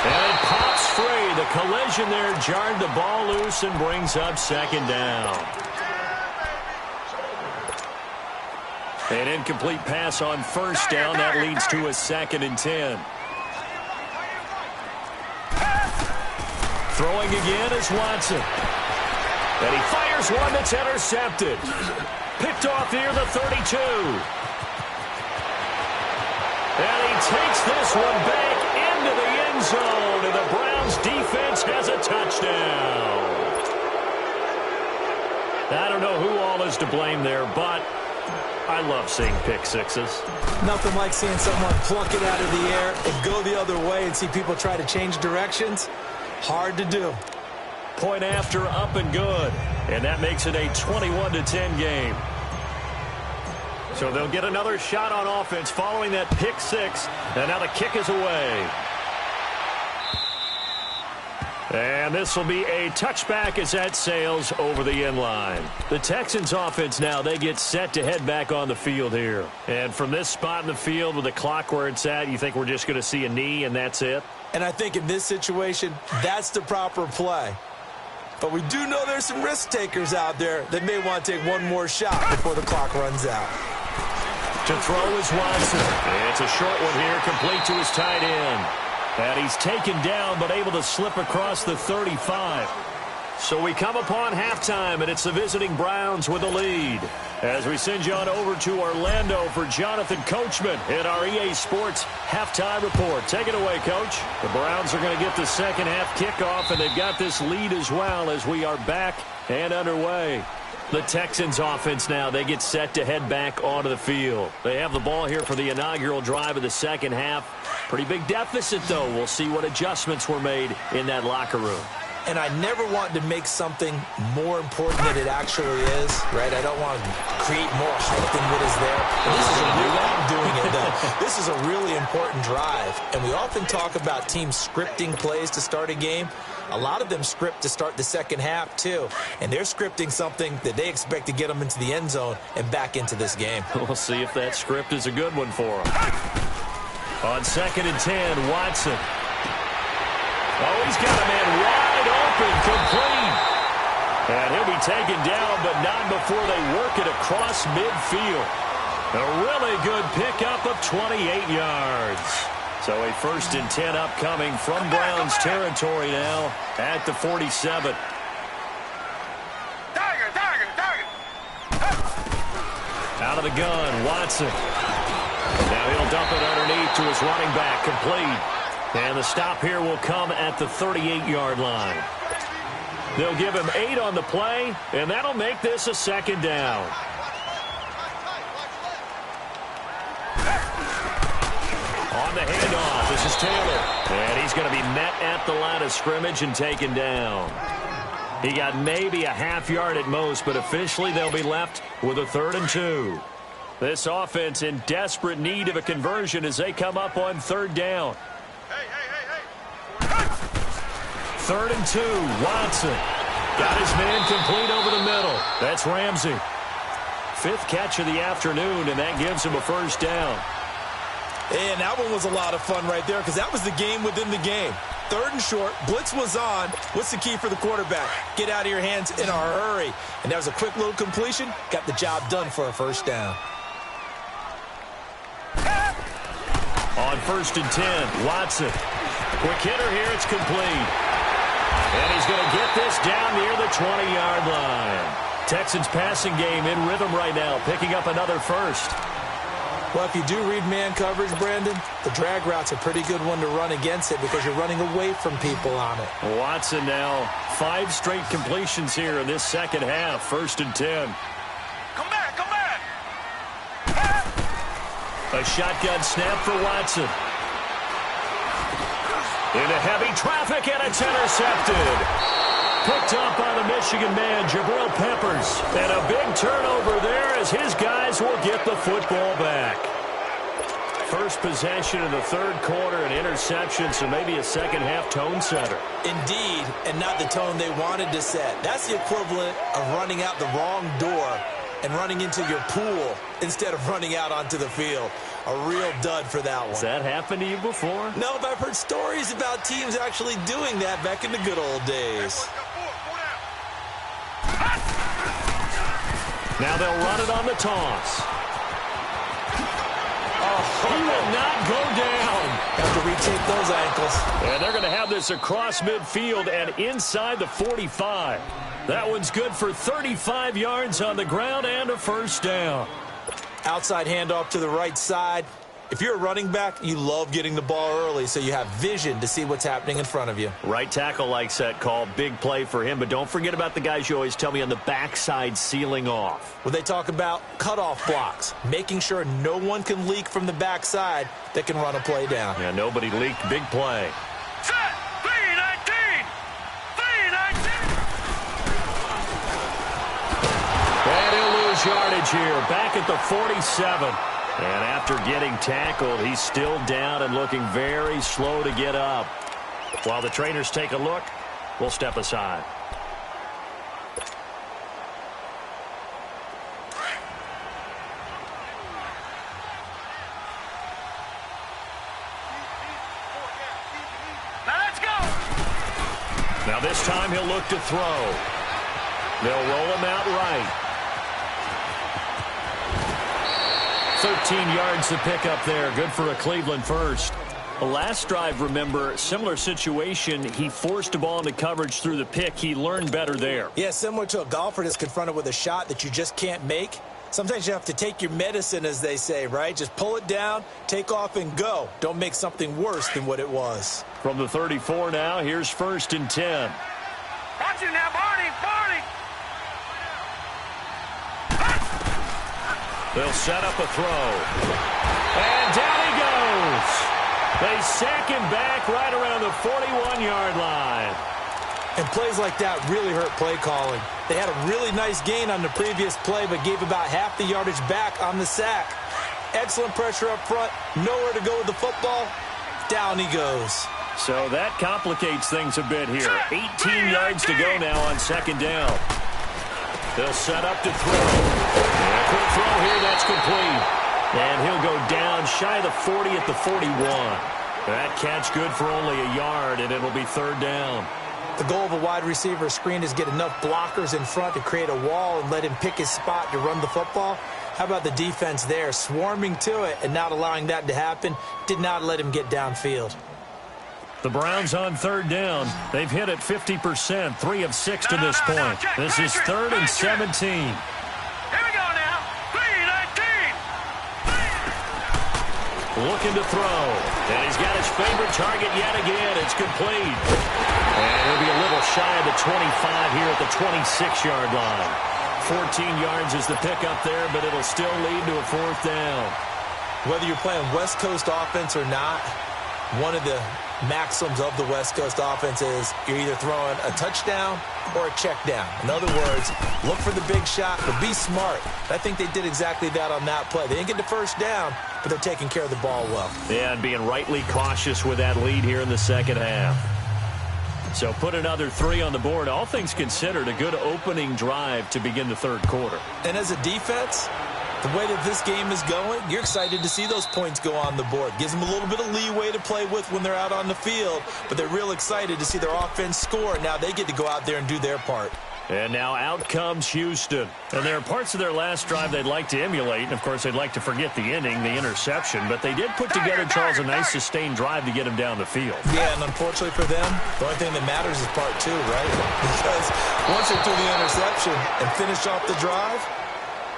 And it pops free. The collision there jarred the ball loose and brings up second down. An incomplete pass on first down. That leads to a 2nd and 10. Throwing again is Watson. And he fires one that's intercepted. Picked off near the 32. And he takes this one back into the end zone, and the Browns defense has a touchdown. I don't know who all is to blame there, but I love seeing pick sixes. Nothing like seeing someone pluck it out of the air and go the other way and see people try to change directions. Hard to do. Point after, up and good. And that makes it a 21-10 game. So they'll get another shot on offense following that pick six. And now the kick is away. And this will be a touchback as that sails over the end line. The Texans offense now, they get set to head back on the field here. And from this spot in the field with the clock where it's at, you think we're just going to see a knee and that's it? And I think in this situation, that's the proper play. But we do know there's some risk takers out there that may want to take one more shot before the clock runs out. To throw is Watson. It's a short one here, complete to his tight end. And he's taken down, but able to slip across the 35. So we come upon halftime, and it's the visiting Browns with the lead. As we send you on over to Orlando for Jonathan Coachman in our EA Sports halftime report. Take it away, Coach. The Browns are going to get the second half kickoff, and they've got this lead as well as we are back and underway. The Texans offense now, they get set to head back onto the field. They have the ball here for the inaugural drive of the second half. Pretty big deficit, though. We'll see what adjustments were made in that locker room. And I never want to make something more important than it actually is, right? I don't want to create more hype than what is there. But this is a really, I'm doing it, though. This is a really important drive. And we often talk about teams scripting plays to start a game. A lot of them script to start the second half, too. And they're scripting something that they expect to get them into the end zone and back into this game. We'll see if that script is a good one for them. On 2nd and 10, Watson. Oh, he's got a man wide open, complete. And he'll be taken down, but not before they work it across midfield. A really good pickup of 28 yards. So a 1st and 10 upcoming from Browns territory now at the 47. Out of the gun, Watson. Now he'll dump it underneath to his running back, complete. And the stop here will come at the 38-yard line. They'll give him 8 on the play, and that'll make this a 2nd down. On the handoff, this is Taylor. And he's going to be met at the line of scrimmage and taken down. He got maybe a half yard at most, but officially they'll be left with a 3rd and 2. This offense in desperate need of a conversion as they come up on 3rd down. 3rd and 2, Watson. Got his man complete over the middle. That's Ramsey. 5th catch of the afternoon, and that gives him a 1st down. And that one was a lot of fun right there because that was the game within the game. 3rd and short, blitz was on. What's the key for the quarterback? Get out of your hands in a hurry. And that was a quick little completion. Got the job done for a 1st down. On 1st and 10, Watson. Quick hitter here, it's complete. And he's going to get this down near the 20-yard line. Texans passing game in rhythm right now, picking up another 1st. Well, if you do read man coverage, Brandon, the drag route's a pretty good one to run against it because you're running away from people on it. Watson now, 5 straight completions here in this second half, 1st and 10. Come back, come back. A shotgun snap for Watson. Into heavy traffic, and it's intercepted. Picked up by the Michigan man, Jabril Peppers. And a big turnover there as his guys will get the football back. First possession of the 3rd quarter, an interception, so maybe a second half tone setter. Indeed, and not the tone they wanted to set. That's the equivalent of running out the wrong door and running into your pool instead of running out onto the field. A real dud for that one. Has that happened to you before? No, but I've heard stories about teams actually doing that back in the good old days. Now they'll run it on the toss. He will not go down. Have to retake those ankles. And they're going to have this across midfield and inside the 45. That one's good for 35 yards on the ground and a 1st down. Outside handoff to the right side. If you're a running back, you love getting the ball early so you have vision to see what's happening in front of you. Right tackle likes that call. Big play for him. But don't forget about the guys you always tell me on the backside sealing off. When they talk about cutoff blocks, making sure no one can leak from the backside that can run a play down. Yeah, nobody leaked. Big play. Set. 3-19. 3-19. And he'll lose yardage here. Back at the 47. And after getting tackled, he's still down and looking very slow to get up. While the trainers take a look will step aside. Now this time he'll look to throw. They'll roll him out right. 13 yards to pick up there. Good for a Cleveland first. The last drive, remember, similar situation. He forced the ball into coverage through the pick. He learned better there. Yeah, similar to a golfer that's confronted with a shot that you just can't make. Sometimes you have to take your medicine, as they say, right? Just pull it down, take off, and go. Don't make something worse than what it was. From the 34 now, here's 1st and 10. Watch you now, Barney! Barney! They'll set up a throw. And down he goes. They sack him back right around the 41-yard line. And plays like that really hurt play calling. They had a really nice gain on the previous play, but gave about half the yardage back on the sack. Excellent pressure up front. Nowhere to go with the football. Down he goes. So that complicates things a bit here. 18 yards to go now on 2nd down. They'll set up to throw. And a quick throw here, that's complete. And he'll go down shy of the 40 at the 41. That catch good for only a yard, and it'll be 3rd down. The goal of a wide receiver screen is get enough blockers in front to create a wall and let him pick his spot to run the football. How about the defense there, swarming to it and not allowing that to happen? Did not let him get downfield. The Browns on 3rd down. They've hit it 50%, 3 of 6 to this point. This is 3rd and 17. Here we go now. 3-19. Looking to throw. And he's got his favorite target yet again. It's complete. And he'll be a little shy of the 25 here at the 26-yard line. 14 yards is the pickup there, but it'll still lead to a 4th down. Whether you're playing West Coast offense or not, one of the maxims of the West Coast offense is you're either throwing a touchdown or a check down. In other words, look for the big shot, but be smart. I think they did exactly that on that play. They didn't get the 1st down, but they're taking care of the ball well. Yeah, and being rightly cautious with that lead here in the 2nd half. So put another 3 on the board. All things considered, a good opening drive to begin the 3rd quarter. And as a defense, the way that this game is going, you're excited to see those points go on the board. Gives them a little bit of leeway to play with when they're out on the field, but they're real excited to see their offense score. Now they get to go out there and do their part. And now out comes Houston. And there are parts of their last drive they'd like to emulate. And, of course, they'd like to forget the inning, the interception. But they did put together, Charles, a nice sustained drive to get him down the field. Yeah, and unfortunately for them, the only thing that matters is part 2, right? Because once they threw the interception and finished off the drive,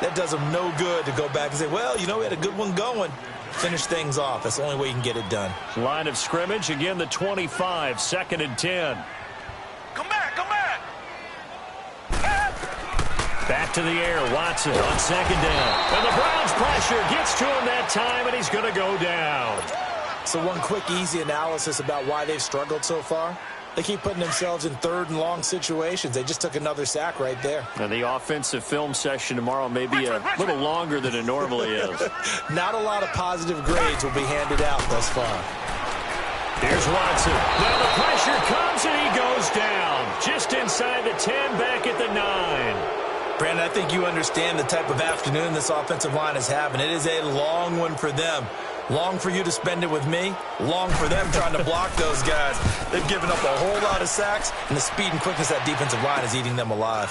that does them no good to go back and say, well, you know, we had a good one going. Finish things off. That's the only way you can get it done. Line of scrimmage, again, the 25, 2nd and 10. Come back, come back. Back to the air, Watson on 2nd down. And the Browns pressure gets to him that time, and he's going to go down. So one quick, easy analysis about why they've struggled so far. They keep putting themselves in 3rd and long situations. They just took another sack right there. And the offensive film session tomorrow may be a little longer than it normally is. Not a lot of positive grades will be handed out thus far. Here's Watson. Now the pressure comes, and he goes down. Just inside the 10, back at the 9. Brandon, I think you understand the type of afternoon this offensive line is having. It is a long one for them. Long for you to spend it with me. Long for them trying to block those guys. They've given up a whole lot of sacks, and the speed and quickness of that defensive line is eating them alive.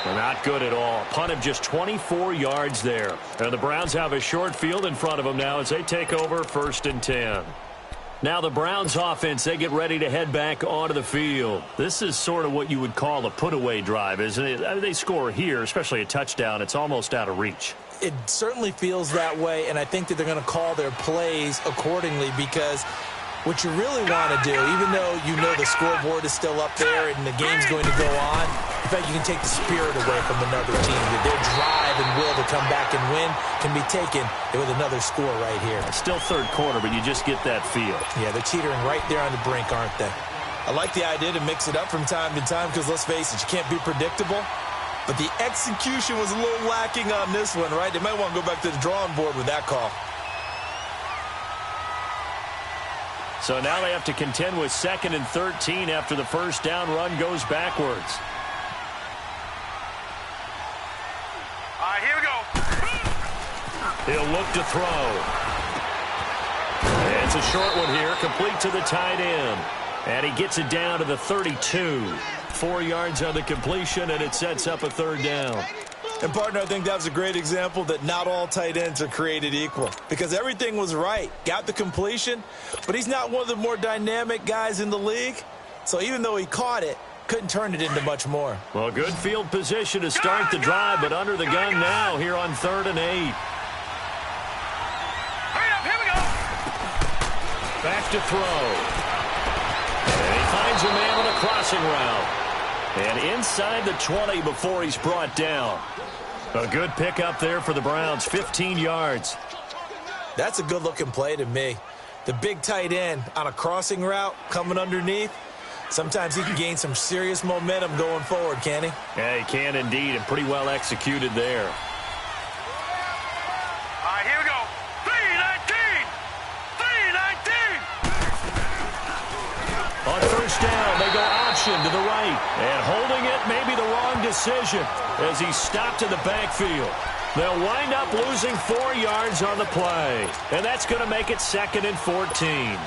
They're not good at all. Punt of just 24 yards there. And the Browns have a short field in front of them now as they take over 1st and 10. Now the Browns offense, they get ready to head back onto the field. This is sort of what you would call a put-away drive, isn't it? I mean, they score here, especially a touchdown. It's almost out of reach. It certainly feels that way, and I think that they're going to call their plays accordingly because what you really want to do, even though you know the scoreboard is still up there and the game's going to go on, in fact, you can take the spirit away from another team. That their drive and will to come back and win can be taken with another score right here. It's still 3rd quarter, but you just get that feel. Yeah, they're teetering right there on the brink, aren't they? I like the idea to mix it up from time to time because, let's face it, you can't be predictable. But the execution was a little lacking on this one, right? They might want to go back to the drawing board with that call. So now they have to contend with 2nd and 13 after the first down run goes backwards. All right, here we go. He'll look to throw. It's a short one here, complete to the tight end. And he gets it down to the 32. 4 yards on the completion, and it sets up a 3rd down. And, partner, I think that was a great example that not all tight ends are created equal. Because everything was right. Got the completion, but he's not one of the more dynamic guys in the league. So even though he caught it, couldn't turn it into much more. Well, good field position to start the drive, but under the gun now here on 3rd and 8. Hurry up, here we go. Back to throw. And he finds a man on a crossing route. And inside the 20 before he's brought down. A good pickup there for the Browns, 15 yards. That's a good-looking play to me. The big tight end on a crossing route coming underneath. Sometimes he can gain some serious momentum going forward, can he? Yeah, he can indeed, and pretty well executed there. All right, here we go. 3-19. 3-19. On first down, they go option to the right. And holding it may be the wrong decision as he's stopped in the backfield. They'll wind up losing 4 yards on the play. And that's going to make it 2nd and 14.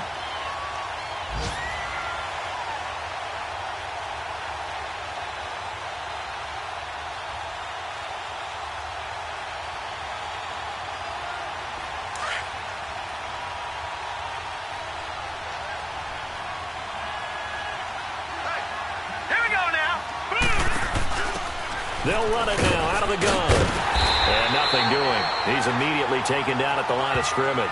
They'll run it now out of the gun. And nothing doing. He's immediately taken down at the line of scrimmage.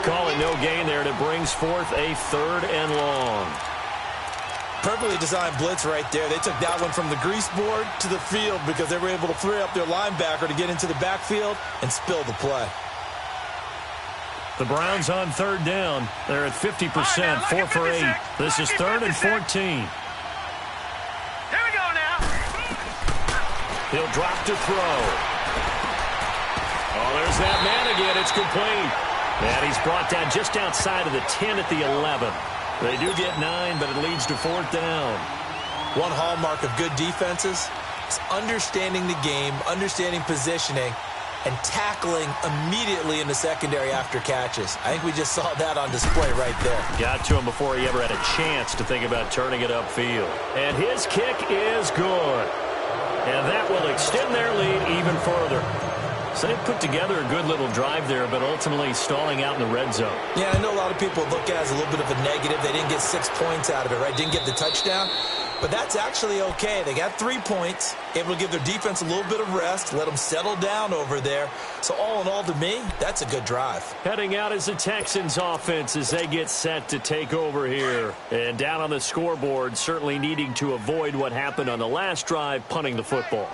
Calling no gain there, and it brings forth a 3rd and long. Perfectly designed blitz right there. They took that one from the grease board to the field because they were able to free up their linebacker to get into the backfield and spill the play. The Browns on 3rd down. They're at 50%, 4 for 8. This is 3rd and 14. He'll drop to throw. Oh, there's that man again. It's complete. And he's brought down just outside of the 10 at the 11. They do get 9, but it leads to 4th down. One hallmark of good defenses is understanding the game, understanding positioning, and tackling immediately in the secondary after catches. I think we just saw that on display right there. Got to him before he ever had a chance to think about turning it upfield. And his kick is good. And that will extend their lead even further. So they put together a good little drive there, but ultimately stalling out in the red zone. Yeah, I know a lot of people look at it as a little bit of a negative. They didn't get 6 points out of it, right? Didn't get the touchdown. But that's actually okay. They got 3 points, able to give their defense a little bit of rest, let them settle down over there. So all in all, to me, that's a good drive. Heading out is the Texans offense as they get set to take over here. And down on the scoreboard, certainly needing to avoid what happened on the last drive, punting the football.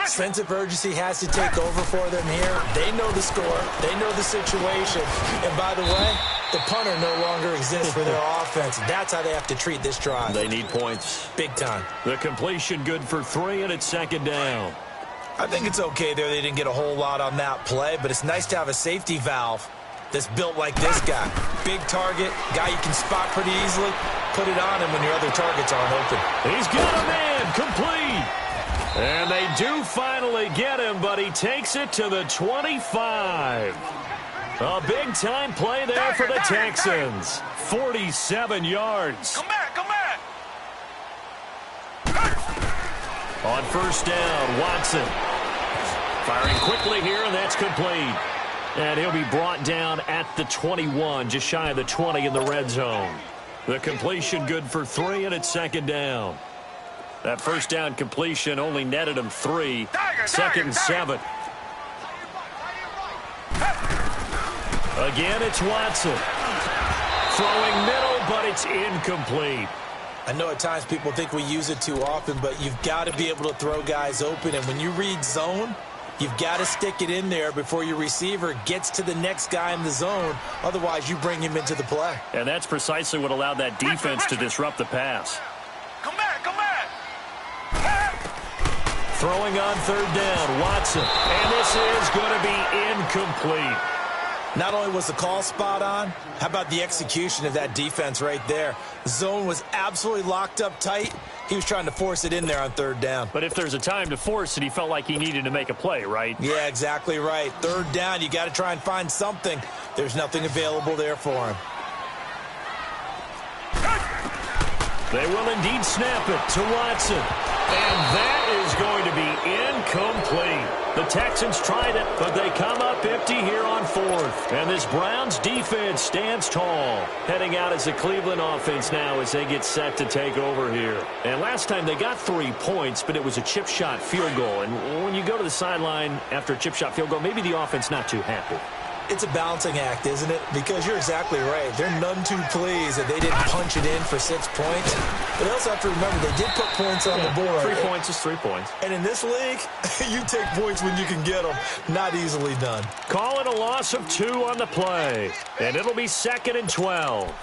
Sense of urgency has to take over for them here. They know the score. They know the situation. And by the way, the punter no longer exists for their offense. That's how they have to treat this drive. They need points. Big time. The completion good for 3, and it's 2nd down. I think it's okay there. They didn't get a whole lot on that play, but it's nice to have a safety valve that's built like this guy. Big target, guy you can spot pretty easily. Put it on him when your other targets aren't open. He's got a man, complete. And they do finally get him, but he takes it to the 25. A big-time play there for the Texans. 47 yards. Come back, come back. On first down, Watson. Firing quickly here, and that's complete. And he'll be brought down at the 21, just shy of the 20 in the red zone. The completion good for 3, and it's 2nd down. That first down completion only netted him 3. 2nd and 7. Again, it's Watson. Throwing middle, but it's incomplete. I know at times people think we use it too often, but you've got to be able to throw guys open. And when you read zone, you've got to stick it in there before your receiver gets to the next guy in the zone. Otherwise, you bring him into the play. And that's precisely what allowed that defense to disrupt the pass. Come back, come back. Throwing on 3rd down, Watson. And this is going to be incomplete. Not only was the call spot on, how about the execution of that defense right there? The zone was absolutely locked up tight. He was trying to force it in there on third down. But if there's a time to force it, he felt like he needed to make a play, right? Yeah, exactly right. Third down, you got to try and find something. There's nothing available there for him. They will indeed snap it to Watson. And that is going to be incomplete. The Texans tried it, but they come up empty here on fourth. And this Browns defense stands tall. Heading out as the Cleveland offense now as they get set to take over here. And last time they got 3 points, but it was a chip shot field goal. And when you go to the sideline after a chip shot field goal, maybe the offense not too happy. It's a balancing act, isn't it? Because you're exactly right. They're none too pleased that they didn't punch it in for 6 points. But they also have to remember they did put points on the board. 3 points is 3 points. And in this league, you take points when you can get them. Not easily done. Call it a loss of 2 on the play. And it'll be 2nd and 12.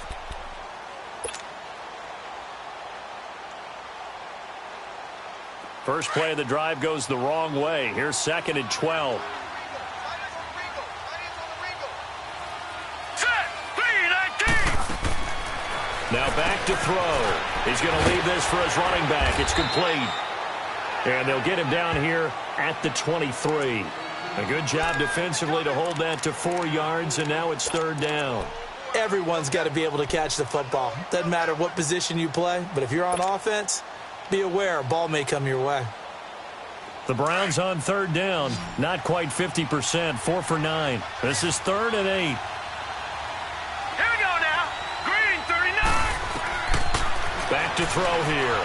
First play of the drive goes the wrong way. Here's 2nd and 12. Now back to throw. He's going to leave this for his running back. It's complete. And they'll get him down here at the 23. A good job defensively to hold that to 4 yards, and now it's 3rd down. Everyone's got to be able to catch the football. Doesn't matter what position you play, but if you're on offense, be aware a ball may come your way. The Browns on 3rd down. Not quite 50%. 4 for 9. This is 3rd and 8. Back to throw here.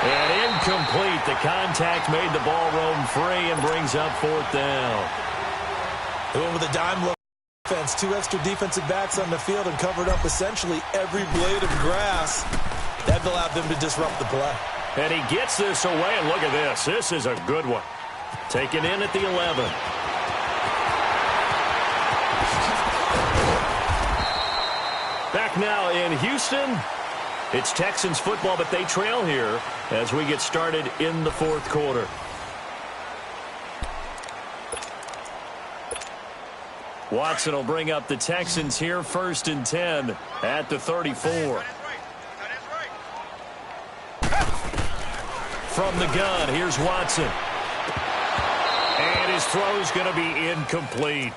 And incomplete. The contact made the ball roam free and brings up 4th down. They went with a dime look offense. 2 extra defensive backs on the field and covered up essentially every blade of grass. That allowed them to disrupt the play. And he gets this away, and look at this. This is a good one. Taken in at the 11. Back now in Houston. It's Texans football, but they trail here as we get started in the 4th quarter. Watson will bring up the Texans here, 1st and 10 at the 34. From the gun, here's Watson. And his throw's going to be incomplete.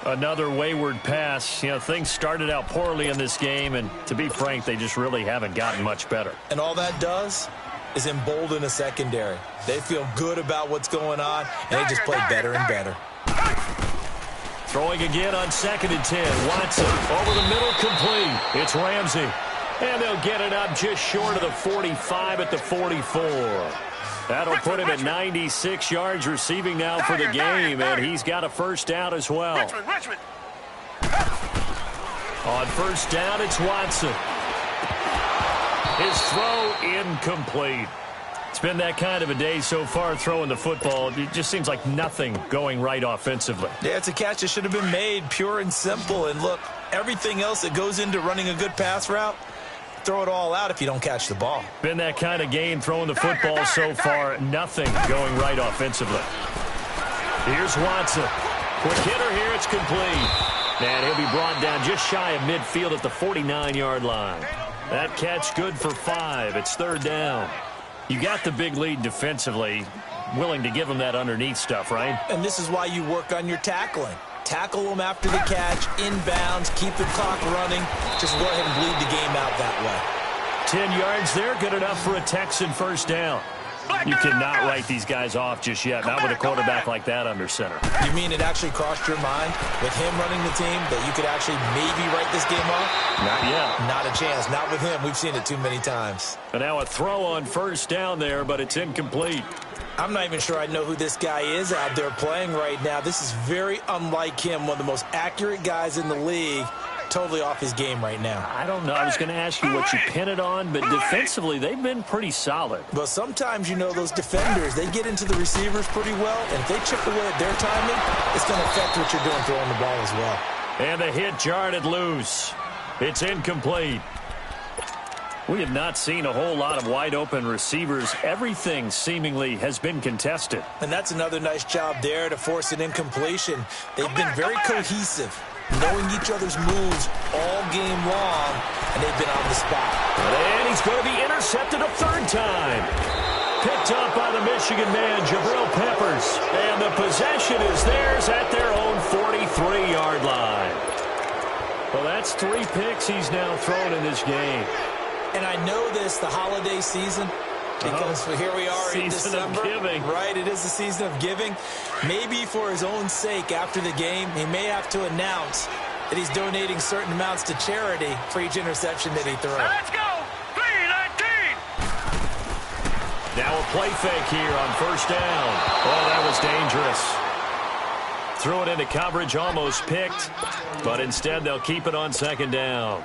Another wayward pass. You know, things started out poorly in this game, and to be frank, they just really haven't gotten much better. And all that does is embolden a secondary. They feel good about what's going on, and they just play better and better. Throwing again on 2nd and 10. Watson over the middle, complete. It's Ramsey. And they'll get it up just short of the 45 at the 44. That'll put him at 96 yards receiving now for the game, and he's got a 1st down as well. On 1st down, it's Watson. His throw incomplete. It's been that kind of a day so far throwing the football. It just seems like nothing going right offensively. Yeah, it's a catch that should have been made, pure and simple. And look, everything else that goes into running a good pass route, throw it all out if you don't catch the ball. Been that kind of game throwing the football so far. Nothing going right offensively. Here's Watson. Quick hitter here. It's complete. And he'll be brought down just shy of midfield at the 49-yard line. That catch good for 5. It's 3rd down. You got the big lead defensively. Willing to give him that underneath stuff, right? And this is why you work on your tackling. Tackle them after the catch, inbounds, keep the clock running. Just go ahead and bleed the game out that way. 10 yards there, good enough for a Texan 1st down. You cannot write these guys off just yet, not with a quarterback like that under center. You mean it actually crossed your mind with him running the team that you could actually maybe write this game off? Not yet. Not a chance. Not with him. We've seen it too many times. And now a throw on 1st down there, but it's incomplete. I'm not even sure I know who this guy is out there playing right now. This is very unlike him, one of the most accurate guys in the league. Totally off his game right now. I don't know. I was going to ask you what you pin it on, but defensively, they've been pretty solid. Well, sometimes, you know, those defenders, they get into the receivers pretty well, and if they chip away at their timing, it's going to affect what you're doing throwing the ball as well. And the hit jarred it loose. It's incomplete. We have not seen a whole lot of wide-open receivers. Everything seemingly has been contested. And that's another nice job there to force an incompletion. They've been very cohesive, knowing each other's moves all game long, and they've been on the spot. And he's going to be intercepted a third time. Picked up by the Michigan man, Jabril Peppers. And the possession is theirs at their own 43-yard line. Well, that's 3 picks he's now thrown in this game. And I know this, the holiday season, because here we are in December. Season of giving. Right, it is the season of giving. Maybe for his own sake after the game, he may have to announce that he's donating certain amounts to charity for each interception that he throws. Let's go! 3-19! Now a play fake here on first down. Oh, that was dangerous. Threw it into coverage, almost picked, but instead they'll keep it on second down.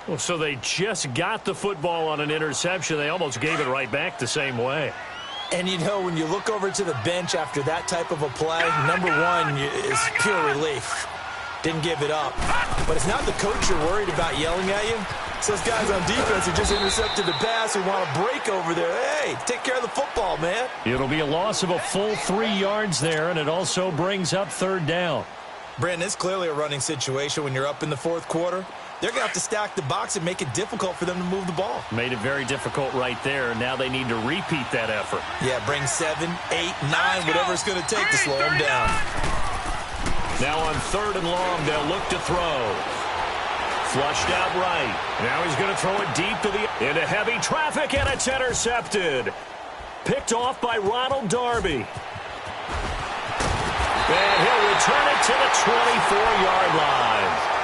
Well, so they just got the football on an interception. They almost gave it right back the same way. And, you know, when you look over to the bench after that type of a play, number one is pure relief. Didn't give it up. But it's not the coach you're worried about yelling at you. It's those guys on defense who just intercepted the pass who want to break over there. Hey, take care of the football, man. It'll be a loss of a full 3 yards there, and it also brings up third down. Brandon, it's clearly a running situation when you're up in the fourth quarter. They're going to have to stack the box and make it difficult for them to move the ball. Made it very difficult right there. Now they need to repeat that effort. Yeah, bring 7, 8, 9, whatever it's going to take to slow them down. Now on third and long, they'll look to throw. Flushed out right. Now he's going to throw it deep into heavy traffic, and it's intercepted. Picked off by Ronald Darby. And he'll return it to the 24-yard line.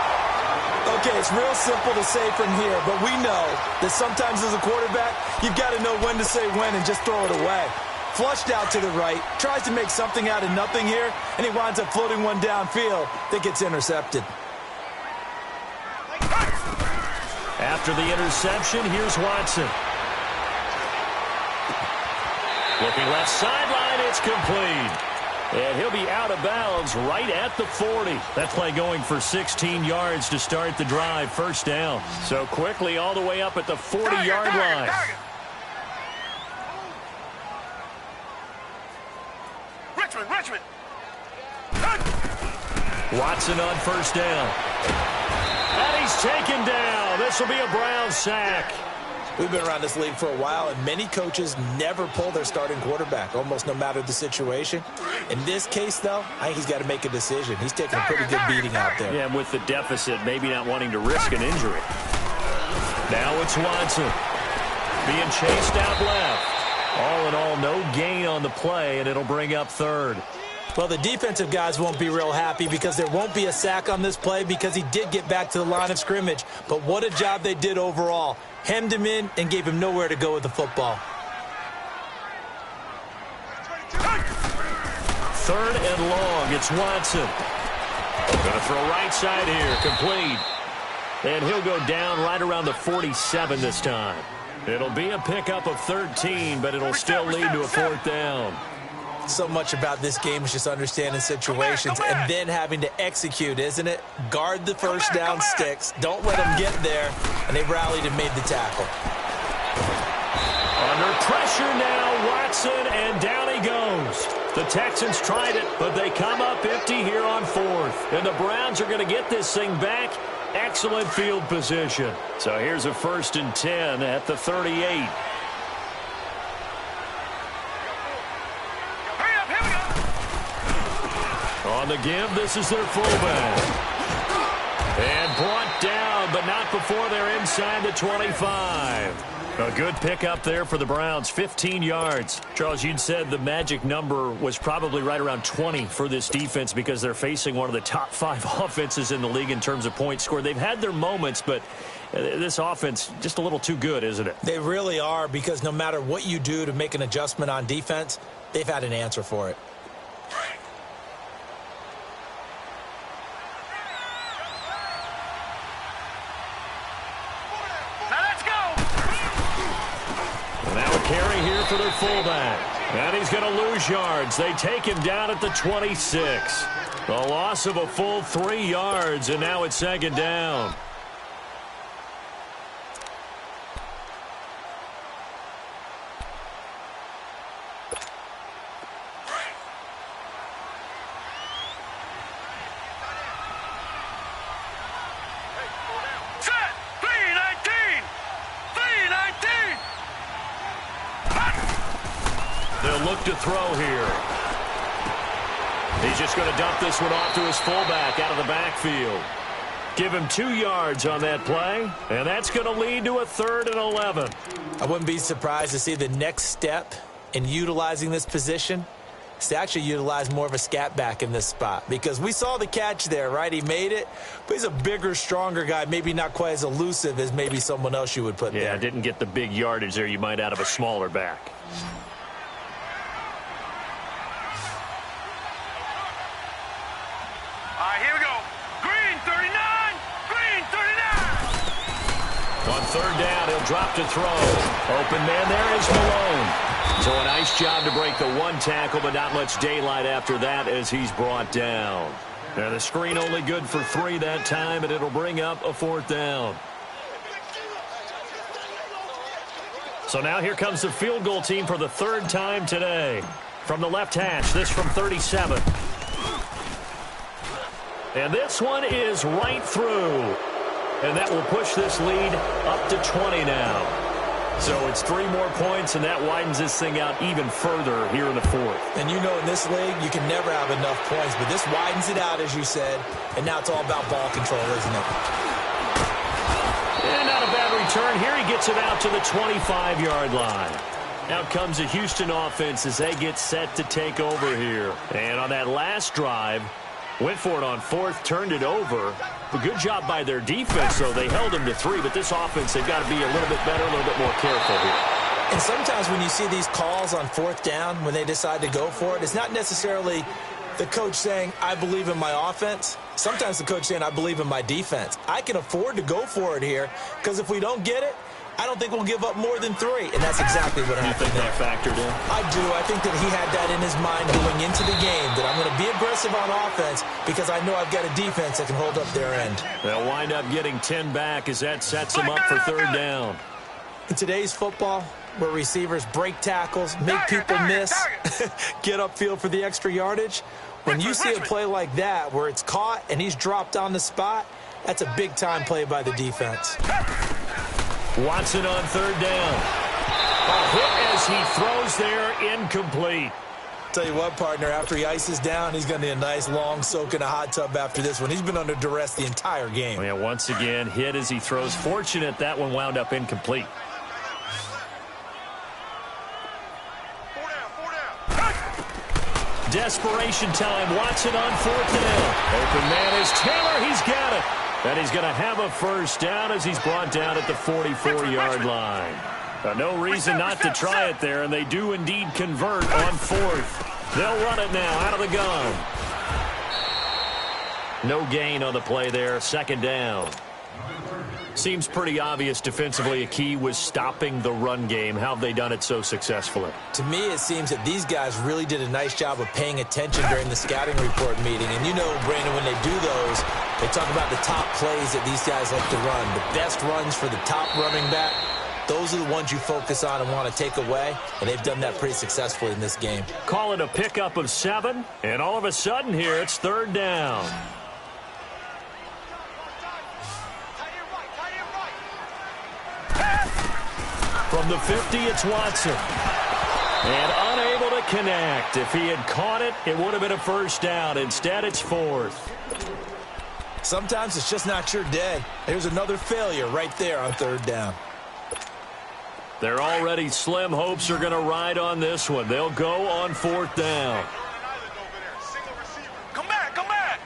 Okay, it's real simple to say from here, but we know that sometimes as a quarterback, you've got to know when to say when and just throw it away. Flushed out to the right, tries to make something out of nothing here, and he winds up floating one downfield that gets intercepted. After the interception, here's Watson. Looking left sideline, it's complete. And he'll be out of bounds right at the 40. That play going for 16 yards to start the drive, first down. So quickly all the way up at the 40-yard line. Richmond! Watson on first down. And he's taken down. This will be a Brown sack. We've been around this league for a while, and many coaches never pull their starting quarterback, almost no matter the situation. In this case, though, I think he's got to make a decision. He's taking a pretty good beating out there. Yeah, with the deficit, maybe not wanting to risk an injury. Now it's Watson being chased out left. All in all, no gain on the play, and it'll bring up third. Well, the defensive guys won't be real happy because there won't be a sack on this play because he did get back to the line of scrimmage. But what a job they did overall. Hemmed him in and gave him nowhere to go with the football. Third and long, it's Watson. Going to throw right side here, complete. And he'll go down right around the 47 this time. It'll be a pickup of 13, but it'll still lead to a fourth down. So much about this game is just understanding situations and then having to execute, isn't it? Guard the first down sticks. Don't let them get there. And they rallied and made the tackle. Under pressure now, Watson, and down he goes. The Texans tried it, but they come up empty here on fourth. And the Browns are going to get this thing back. Excellent field position. So here's a 1st and 10 at the 38. On the give, this is their fullback. And brought down, but not before they're inside the 25. A good pickup there for the Browns, 15 yards. Charles, you'd said the magic number was probably right around 20 for this defense because they're facing one of the top 5 offenses in the league in terms of points scored. They've had their moments, but this offense just a little too good, isn't it? They really are, because no matter what you do to make an adjustment on defense, they've had an answer for it. Carry here for their fullback. And he's going to lose yards. They take him down at the 26. The loss of a full 3 yards, and now it's second down. back to throw here. He's just going to dump this one off to his fullback out of the backfield. Give him 2 yards on that play, and that's going to lead to a 3rd and 11. I wouldn't be surprised to see the next step in utilizing this position is to actually utilize more of a scat back in this spot, because we saw the catch there, right? He made it, but he's a bigger, stronger guy, maybe not quite as elusive as maybe someone else you would put there. Yeah, didn't get the big yardage there you might out of a smaller back. Here we go. Green 39. Green 39. On 3rd down, he'll drop to throw. Open man there is Malone. So a nice job to break the 1 tackle, but not much daylight after that as he's brought down. Now the screen only good for 3 that time, and it'll bring up a 4th down. So now here comes the field goal team for the 3rd time today. From the left hash, this from 37. And this one is right through. And that will push this lead up to 20 now. So it's 3 more points, and that widens this thing out even further here in the 4th. And you know in this league, you can never have enough points, but this widens it out, as you said, and now it's all about ball control, isn't it? And not a bad return here. He gets it out to the 25-yard line. Out comes the Houston offense as they get set to take over here. And on that last drive, went for it on 4th, turned it over. A good job by their defense, though. They held them to 3, but this offense, they've got to be a little bit better, a little bit more careful here. And sometimes when you see these calls on 4th down, when they decide to go for it, it's not necessarily the coach saying, I believe in my offense. Sometimes the coach saying, I believe in my defense. I can afford to go for it here, because if we don't get it, I don't think we'll give up more than 3. And that's exactly what happened there. You think that factored in? I do. I think that he had that in his mind going into the game, that I'm going to be aggressive on offense because I know I've got a defense that can hold up their end. They'll wind up getting 10 back as that sets them up for 3rd down. In today's football, where receivers break tackles, make people miss, get upfield for the extra yardage, when you see a play like that where it's caught and he's dropped on the spot, that's a big-time play by the defense. Watson on 3rd down. A hit as he throws there, incomplete. Tell you what, partner, after he ices down, he's going to need a nice long soak in a hot tub after this one. He's been under duress the entire game. Yeah, once again, hit as he throws. Fortunate that one wound up incomplete. 4 down. Desperation time. Watson on 4th down. Open man is Taylor. He's got it. And he's going to have a 1st down as he's brought down at the 44-yard line. No reason not to try it there, and they do indeed convert on 4th. They'll run it now out of the gun. No gain on the play there. 2nd down. Seems pretty obvious defensively a key was stopping the run game. How have they done it so successfully? To me, it seems that these guys really did a nice job of paying attention during the scouting report meeting. And you know, Brandon, when they do those, they talk about the top plays that these guys like to run. The best runs for the top running back. Those are the ones you focus on and want to take away, and they've done that pretty successfully in this game. Call it a pickup of 7, and all of a sudden here it's 3rd down. From the 50, it's Watson. And unable to connect. If he had caught it, it would have been a 1st down. Instead, it's 4th. Sometimes it's just not your day. There's another failure right there on 3rd down. Their already slim hopes are going to ride on this one. They'll go on 4th down. Come back, come back.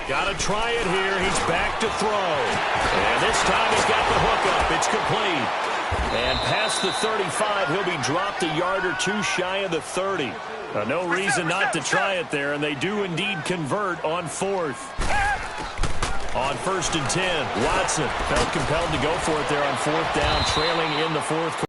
Got to try it here. He's back to throw. And this time he's got the hook up. It's complete. And past the 35, he'll be dropped a yard or 2 shy of the 30. No reason not to try it there, and they do indeed convert on 4th. On 1st and 10, Watson felt compelled to go for it there on 4th down, trailing in the 4th quarter.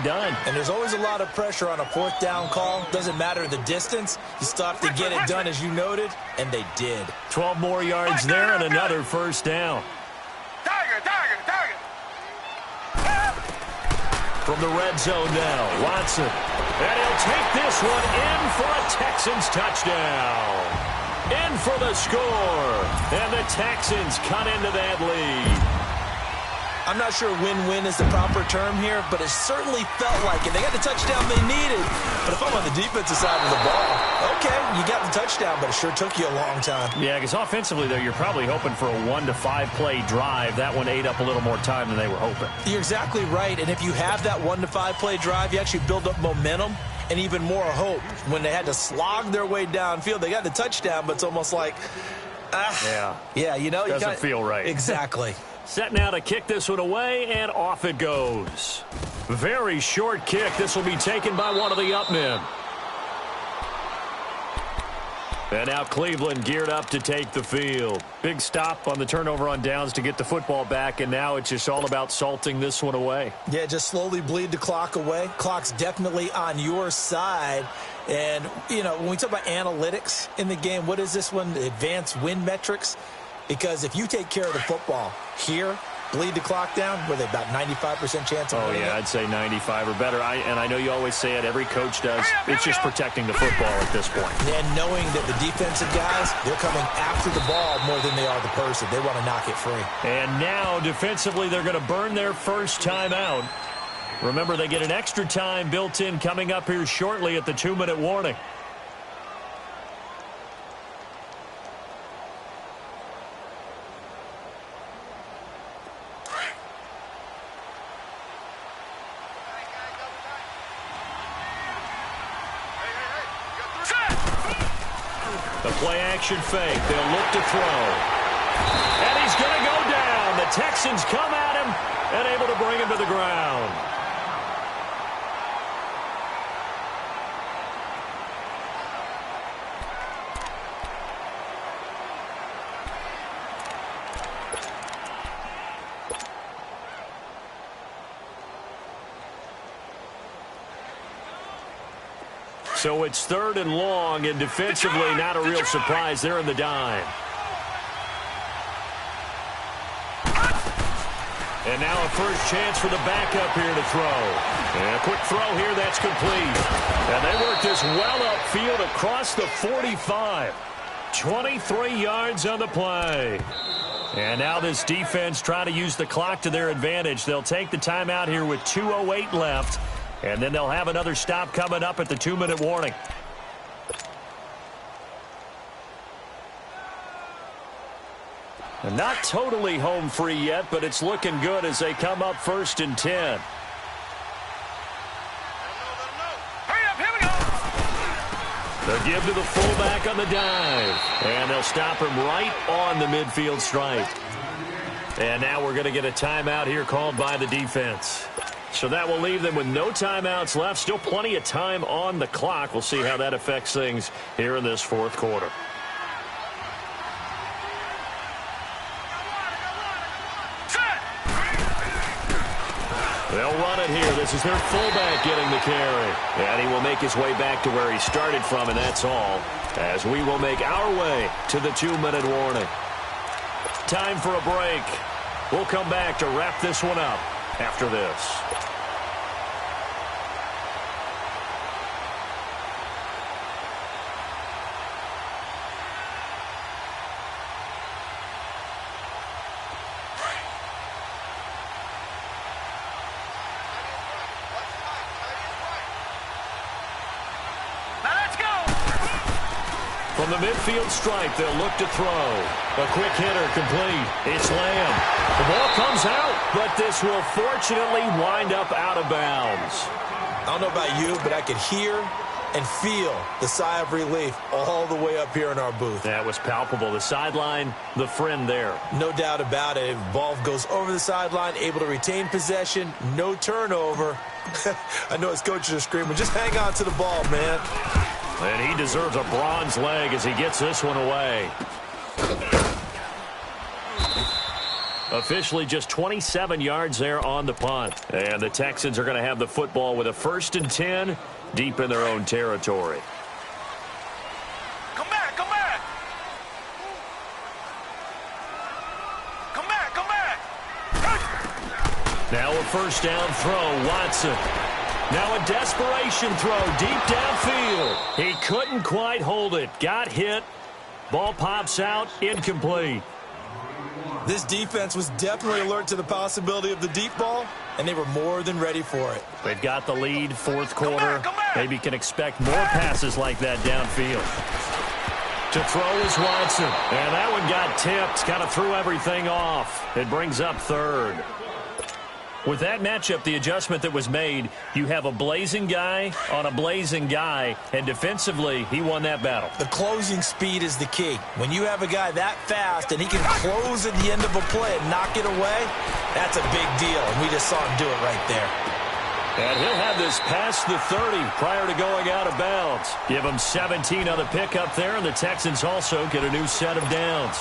Done. And there's always a lot of pressure on a 4th down call. Doesn't matter the distance. You still have to get it done, as you noted, and they did. 12 more yards there and another 1st down. Tiger. From the red zone now, Watson. And he'll take this one in for a Texans touchdown. In for the score. And the Texans cut into that lead. I'm not sure win-win is the proper term here, but it certainly felt like it. They got the touchdown they needed. But if I'm on the defensive side of the ball, okay, you got the touchdown, but it sure took you a long time. Yeah, because offensively, though, you're probably hoping for a 1 to 5 play drive. That one ate up a little more time than they were hoping. You're exactly right. And if you have that 1 to 5 play drive, you actually build up momentum and even more hope. When they had to slog their way downfield, they got the touchdown, but it's almost like, yeah, you know, doesn't feel right. Exactly. Set now to kick this one away, and off it goes. Very short kick. This will be taken by one of the up men. And now Cleveland geared up to take the field. Big stop on the turnover on downs to get the football back, and now it's just all about salting this one away. Yeah, just slowly bleed the clock away. Clock's definitely on your side. And, you know, when we talk about analytics in the game, what is this one? Advanced win metrics? Because if you take care of the football here, bleed the clock down, were they about 95% chance of winning? Yeah, I'd say 95 or better. And I know you always say it, every coach does. It's just protecting the football at this point. And knowing that the defensive guys, they're coming after the ball more than they are the person. They want to knock it free. And now, defensively, they're going to burn their first timeout. Remember, they get an extra time built in coming up here shortly at the 2-minute warning. The play-action fake. They'll look to throw. And he's going to go down. The Texans come at him and able to bring him to the ground. So it's 3rd and long, and defensively not a real surprise. They're in the dime. And now a first chance for the backup here to throw. And a quick throw here, that's complete. And they work this well upfield across the 45. 23 yards on the play. And now this defense trying to use the clock to their advantage. They'll take the timeout here with 2:08 left. And then they'll have another stop coming up at the 2-minute warning. And not totally home free yet, but it's looking good as they come up 1st and 10. Hurry up, here we go. They'll give to the fullback on the dive. And they'll stop him right on the midfield stripe. And now we're going to get a timeout here called by the defense. So that will leave them with no timeouts left. Still plenty of time on the clock. We'll see how that affects things here in this 4th quarter. They'll run it here. This is their fullback getting the carry. And he will make his way back to where he started from, and that's all. As we will make our way to the 2-minute warning. Time for a break. We'll come back to wrap this one up after this. From the midfield stripe, they'll look to throw. A quick hitter complete. It's Lamb. The ball comes out, but this will fortunately wind up out of bounds. I don't know about you, but I could hear and feel the sigh of relief all the way up here in our booth. That was palpable. The sideline, the friend there. No doubt about it. Ball goes over the sideline, able to retain possession, no turnover. I know his coaches are screaming, just hang on to the ball, man. And he deserves a bronze leg as he gets this one away. Officially just 27 yards there on the punt. And the Texans are going to have the football with a 1st and 10 deep in their own territory. Come back, come back. Come back, come back. Now a first down throw, Watson. Now a desperation throw deep downfield. He couldn't quite hold it. Got hit. Ball pops out, incomplete. This defense was definitely alert to the possibility of the deep ball, and they were more than ready for it. They've got the lead, fourth quarter. Maybe can expect more passes like that downfield. To throw is Watson. And that one got tipped. Kind of threw everything off. It brings up third. With that matchup, the adjustment that was made, you have a blazing guy on a blazing guy, and defensively, he won that battle. The closing speed is the key. When you have a guy that fast and he can close at the end of a play and knock it away, that's a big deal, and we just saw him do it right there. And he'll have this past the 30 prior to going out of bounds. Give him 17 on the pickup there, and the Texans also get a new set of downs.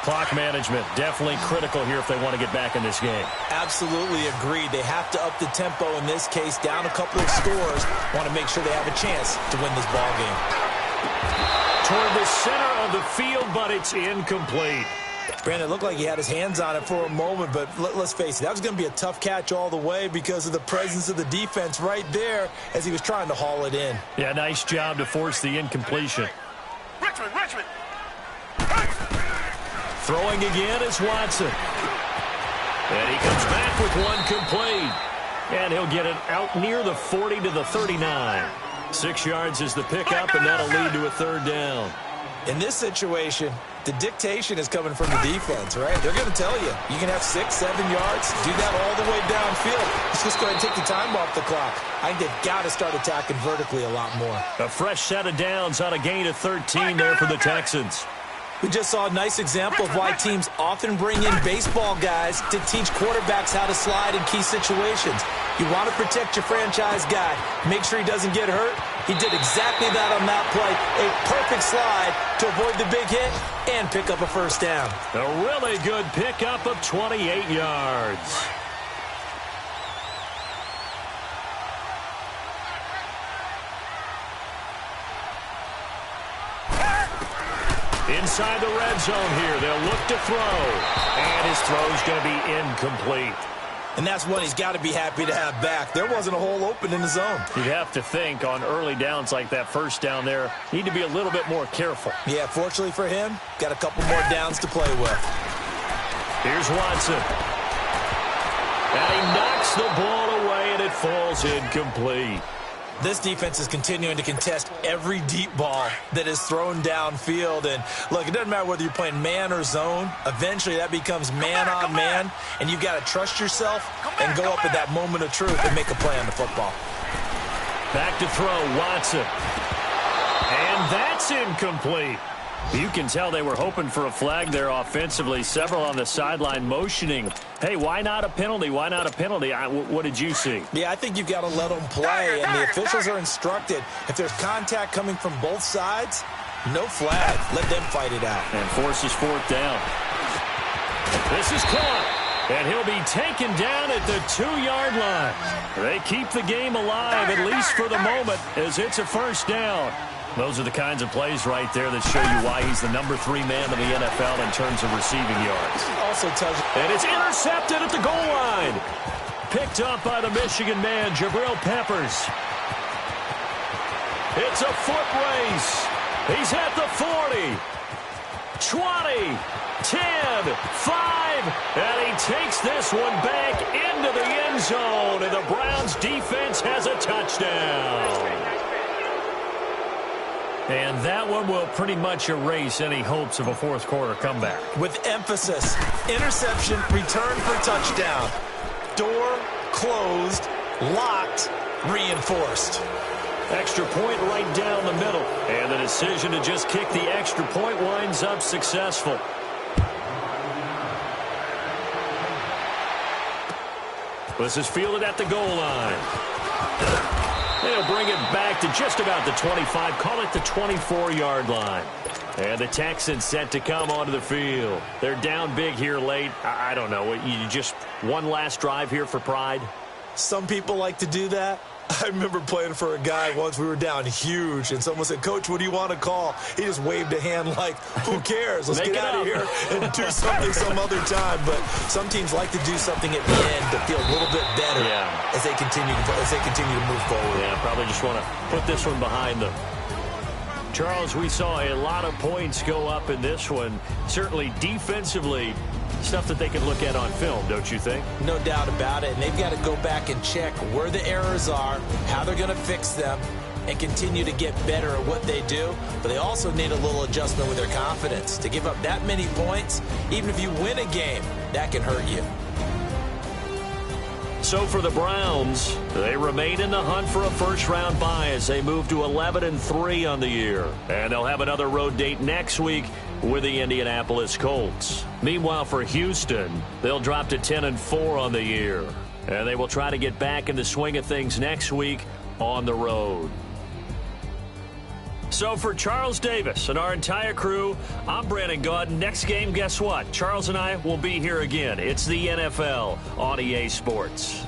Clock management, definitely critical here if they want to get back in this game. Absolutely agreed. They have to up the tempo in this case, down a couple of scores. Want to make sure they have a chance to win this ball game. Toward the center of the field, but it's incomplete. Brandon, it looked like he had his hands on it for a moment, but let's face it, that was going to be a tough catch all the way because of the presence of the defense right there as he was trying to haul it in. Yeah, nice job to force the incompletion. Richmond. Throwing again is Watson. And he comes back with one complete. And he'll get it out near the 40 to the 39. 6 yards is the pickup, and that'll lead to a third down. In this situation, the dictation is coming from the defense, right? They're going to tell you, you can have 6, 7 yards, do that all the way downfield. Let's just go ahead and take the time off the clock. I think they've got to start attacking vertically a lot more. A fresh set of downs on a gain of 13 there for the Texans. We just saw a nice example of why teams often bring in baseball guys to teach quarterbacks how to slide in key situations. You want to protect your franchise guy. Make sure he doesn't get hurt. He did exactly that on that play. A perfect slide to avoid the big hit and pick up a first down. A really good pickup of 28 yards. Inside the red zone here, they'll look to throw. And his throw's going to be incomplete. And that's one he's got to be happy to have back. There wasn't a hole open in the zone. You'd have to think on early downs like that first down there, need to be a little bit more careful. Yeah, fortunately for him, got a couple more downs to play with. Here's Watson. And he knocks the ball away, and it falls incomplete. This defense is continuing to contest every deep ball that is thrown downfield. And, look, it doesn't matter whether you're playing man or zone. Eventually, that becomes man on man. And you've got to trust yourself and go up at that moment of truth and make a play on the football. Back to throw, Watson. And that's incomplete. You can tell they were hoping for a flag there offensively. Several on the sideline motioning. Hey, why not a penalty? Why not a penalty? What did you see? Yeah, I think you've got to let them play, and the officials are instructed. If there's contact coming from both sides, no flag. Let them fight it out. And forces fourth down. This is caught, and he'll be taken down at the 2-yard line. They keep the game alive, at least for the moment, as it's a first down. Those are the kinds of plays right there that show you why he's the number 3 man in the NFL in terms of receiving yards. Also touched. And it's intercepted at the goal line. Picked up by the Michigan man, Jabril Peppers. It's a foot race. He's at the 40, 20, 10, 5, and he takes this one back into the end zone, and the Browns defense has a touchdown. And that one will pretty much erase any hopes of a fourth quarter comeback. With emphasis, interception, return for touchdown. Door closed, locked, reinforced. Extra point right down the middle. And the decision to just kick the extra point winds up successful. This is fielded at the goal line. They'll bring it back to just about the 25. Call it the 24-yard line. And the Texans set to come onto the field. They're down big here late. I don't know. You just one last drive here for pride? Some people like to do that. I remember playing for a guy once. We were down huge, and someone said, "Coach, what do you want to call?" He just waved a hand like, who cares? Let's get out of here and do something some other time. But some teams like to do something at the end to feel a little bit better as they continue to move forward. Yeah, probably just want to put this one behind them. Charles, we saw a lot of points go up in this one. Certainly defensively, Stuff that they can look at on film, don't you think? No doubt about it. And they've got to go back and check where the errors are, how they're going to fix them, and continue to get better at what they do. But they also need a little adjustment with their confidence. To give up that many points, even if you win a game, that can hurt you. So for the Browns, they remain in the hunt for a first-round bye as they move to 11-3 on the year. And they'll have another road date next week with the Indianapolis Colts. Meanwhile, for Houston, they'll drop to 10-4 on the year. And they will try to get back in the swing of things next week on the road. So for Charles Davis and our entire crew, I'm Brandon Gaudin. Next game, guess what? Charles and I will be here again. It's the NFL on EA Sports.